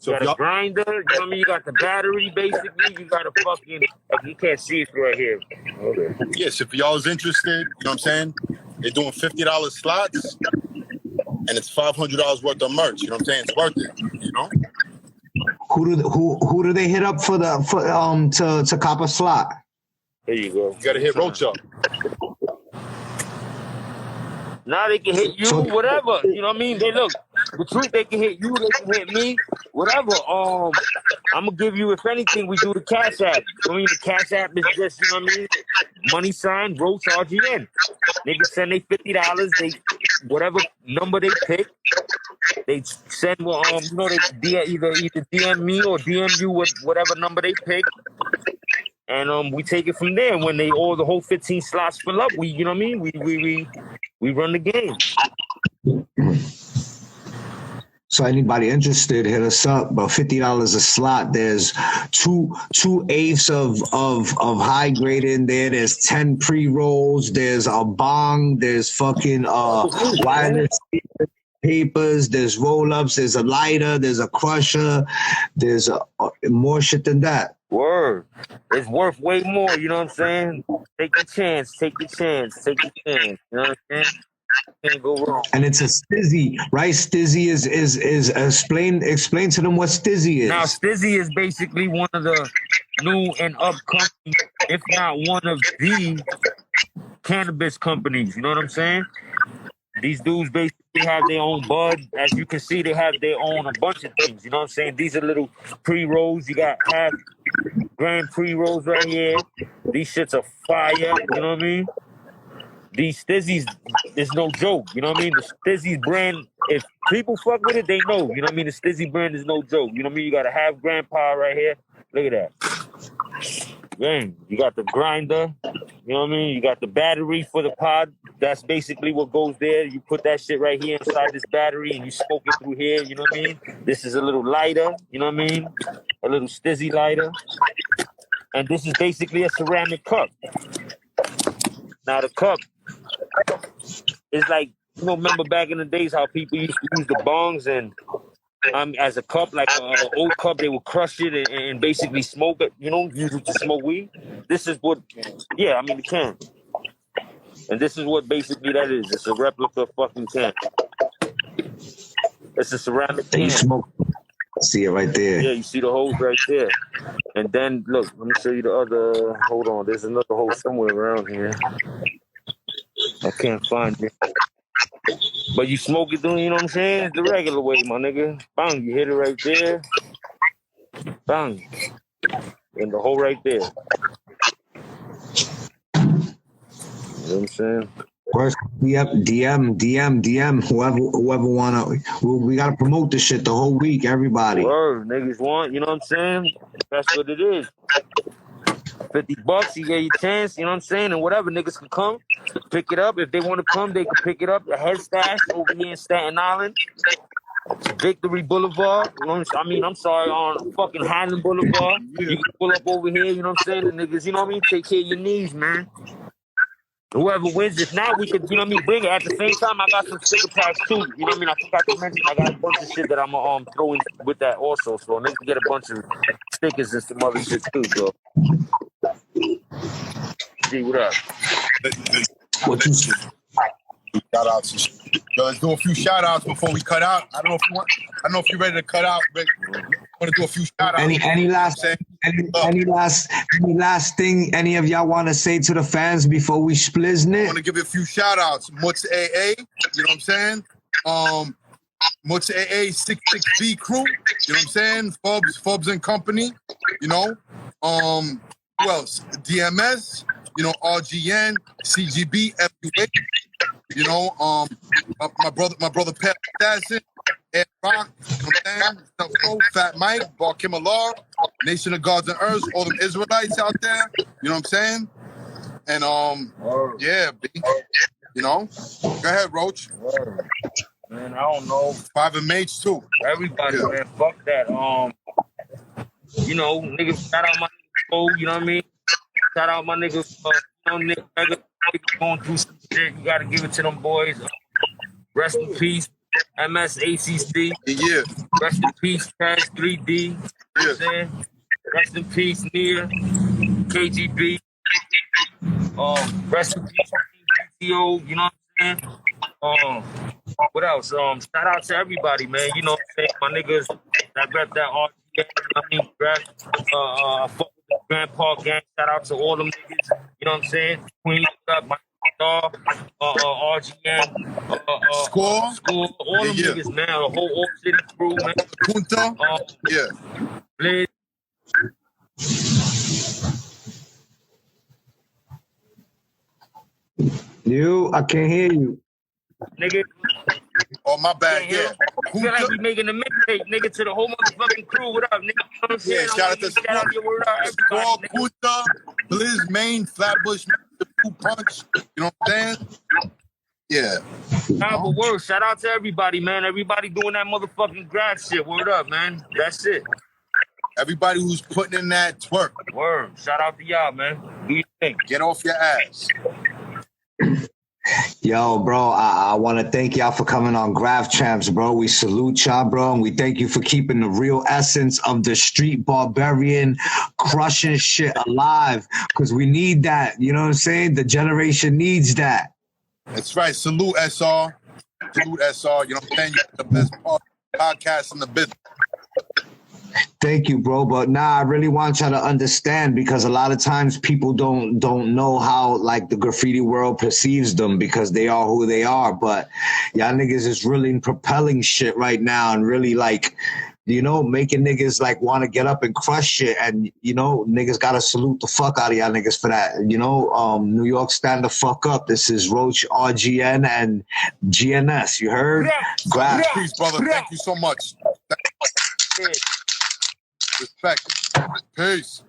You got a grinder, you know what I mean? You got the battery, basically. You got a fucking, you can't see it right here. Okay. Yes, if y'all is interested, you know what I'm saying? They're doing $50 slots, and it's $500 worth of merch. You know what I'm saying? It's worth it, you know? Who do they hit up to cop a slot? There you go. You got to hit Roach up. Now they can hit you, whatever. You know what I mean? They look. The truth, they can hit you, they can hit me, whatever. I'm gonna give you, if anything, we do the Cash App. I mean, the Cash App is just, you know what I mean? Money sign, ROACH RGN. Niggas send they $50. They whatever number they pick, they send. You know, they either DM me or DM you with whatever number they pick. And we take it from there. When the whole 15 slots fill up, you know what I mean? We run the game. So anybody interested, hit us up. But $50 a slot. There's two eighths of high grade in there. There's 10 pre-rolls. There's a bong. There's fucking wireless papers. There's roll-ups. There's a lighter. There's a crusher. There's more shit than that. Word. It's worth way more, you know what I'm saying? Take your chance. You know what I'm saying? Can't go wrong. And it's a stizzy, right? Stizzy is explain to them what stizzy is. Now, stizzy is basically one of the new and upcoming, if not one of the cannabis companies. You know what I'm saying? These dudes basically have their own bud. As you can see, they have their own a bunch of things. You know what I'm saying? These are little pre-rolls. You got half grand pre-rolls right here. These shits are fire. You know what I mean? These Stizzies is no joke. You know what I mean? The Stizzies brand if people fuck with it, they know. You know what I mean? The Stizzy brand is no joke. You know what I mean? You got a half grandpa right here. Look at that. Dang, you got the grinder. You know what I mean? You got the battery for the pod. That's basically what goes there. You put that shit right here inside this battery and you smoke it through here. You know what I mean? This is a little lighter. You know what I mean? A little Stizzy lighter. And this is basically a ceramic cup. Now the cup is like, you know, remember back in the days how people used to use the bongs and as a cup, like an old cup, they would crush it and basically smoke it, you know, use it to smoke weed. This is what, yeah, I mean, the can. And this is what basically that is. It's a replica fucking can. It's a ceramic can. You smoke. See it right there. Yeah, you see the holes right there. And then, look, let me show you the other, hold on, there's another hole somewhere around here. I can't find it. But you smoke it through, you know what I'm saying? It's the regular way, my nigga. Bang, you hit it right there. Bang. And the hole right there. You know what I'm saying? First, DM, whoever wanna. We gotta promote this shit the whole week, everybody. Word, niggas want, you know what I'm saying? That's what it is. $50, you get your chance, you know what I'm saying? And whatever, niggas can come, pick it up. If they want to come, they can pick it up. The head stash over here in Staten Island. Victory Boulevard, you know what I'm saying? I'm sorry, on fucking Highland Boulevard. You can pull up over here, you know what I'm saying? The niggas, you know what I mean? Take care of your needs, man. Whoever wins, if not, we could, you know what I mean, bring it. At the same time, I got some sticker packs too. You know what I mean? I forgot to mention, I got a bunch of shit that I'm gonna throw in with that also. So niggas get a bunch of stickers and some other shit too, so. G, what up? What you Shout outs. Yo, let's do a few shout outs before we cut out. I don't know if you're ready to cut out, but I want to do a few shout outs. any last thing any of y'all want to say to the fans before we splizzing I it? want to give you a few shout outs. Mutz AA, you know what I'm saying? Mutz AA 66B crew, you know what I'm saying? Fubs and company, you know. Who else? DMS, you know, RGN, CGB, FUA, you know, my brother Pat Assassin, Ed Rock, you know what I'm saying? Fat Mike, Bar Kimalar, Nation of Gods and Earths, all them Israelites out there, you know what I'm saying? And yeah, B, you know. Go ahead, Roach. Man, I don't know. Private Mates too. Everybody, man, fuck that. You know, niggas, shout out my niggas, you know what I mean? Shout out my niggas, you know, niggas going through some shit. You gotta give it to them boys. Rest in peace, MSACC. Yeah. Rest in peace, Cash 3D. You know what I'm saying? Rest in peace, Nia, KGB. Rest in peace, PTO, you know what I'm saying? What else? Shout out to everybody, man. You know what I'm saying? My niggas that rep that RGN, you know what I mean? Fuck with the Grandpa gang. Shout out to all them niggas. You know what I'm saying? Queen up, my star, RGN, Score, all them niggas, man. The whole Old City crew, man. Punta, yeah. Blizz. I can't hear you. Nigga. Oh, my bad, yeah. I feel like we making a mixtape, nigga, to the whole motherfucking crew. What up, nigga? You know what I'm saying? Yeah, shout out to Squall, Punta, Blizz, Maine, Flatbush, Punch. You know what I'm saying? Yeah. Nah, but word, shout out to everybody, man. Everybody doing that motherfucking Graff shit. Word up, man. That's it. Everybody who's putting in that twerk. Word. Shout out to y'all, man. Do you think? Get off your ass. Yo, bro, I want to thank y'all for coming on Graff Champs, bro. We salute y'all, bro, and we thank you for keeping the real essence of the street barbarian crushing shit alive, because we need that. You know what I'm saying? The generation needs that. That's right. Salute, SR. Salute, SR. You know what I'm saying? You're the best podcast in the business. Thank you, bro. But I really want y'all to understand, because a lot of times people don't know how like the graffiti world perceives them, because they are who they are. But y'all niggas is really propelling shit right now and really like you know, making niggas like want to get up and crush shit. And, you know, niggas got to salute the fuck out of y'all niggas for that. You know, New York, stand the fuck up. This is Roach RGN and GNS. You heard? Graff. Peace, brother. Thank you so much. Respect. Peace.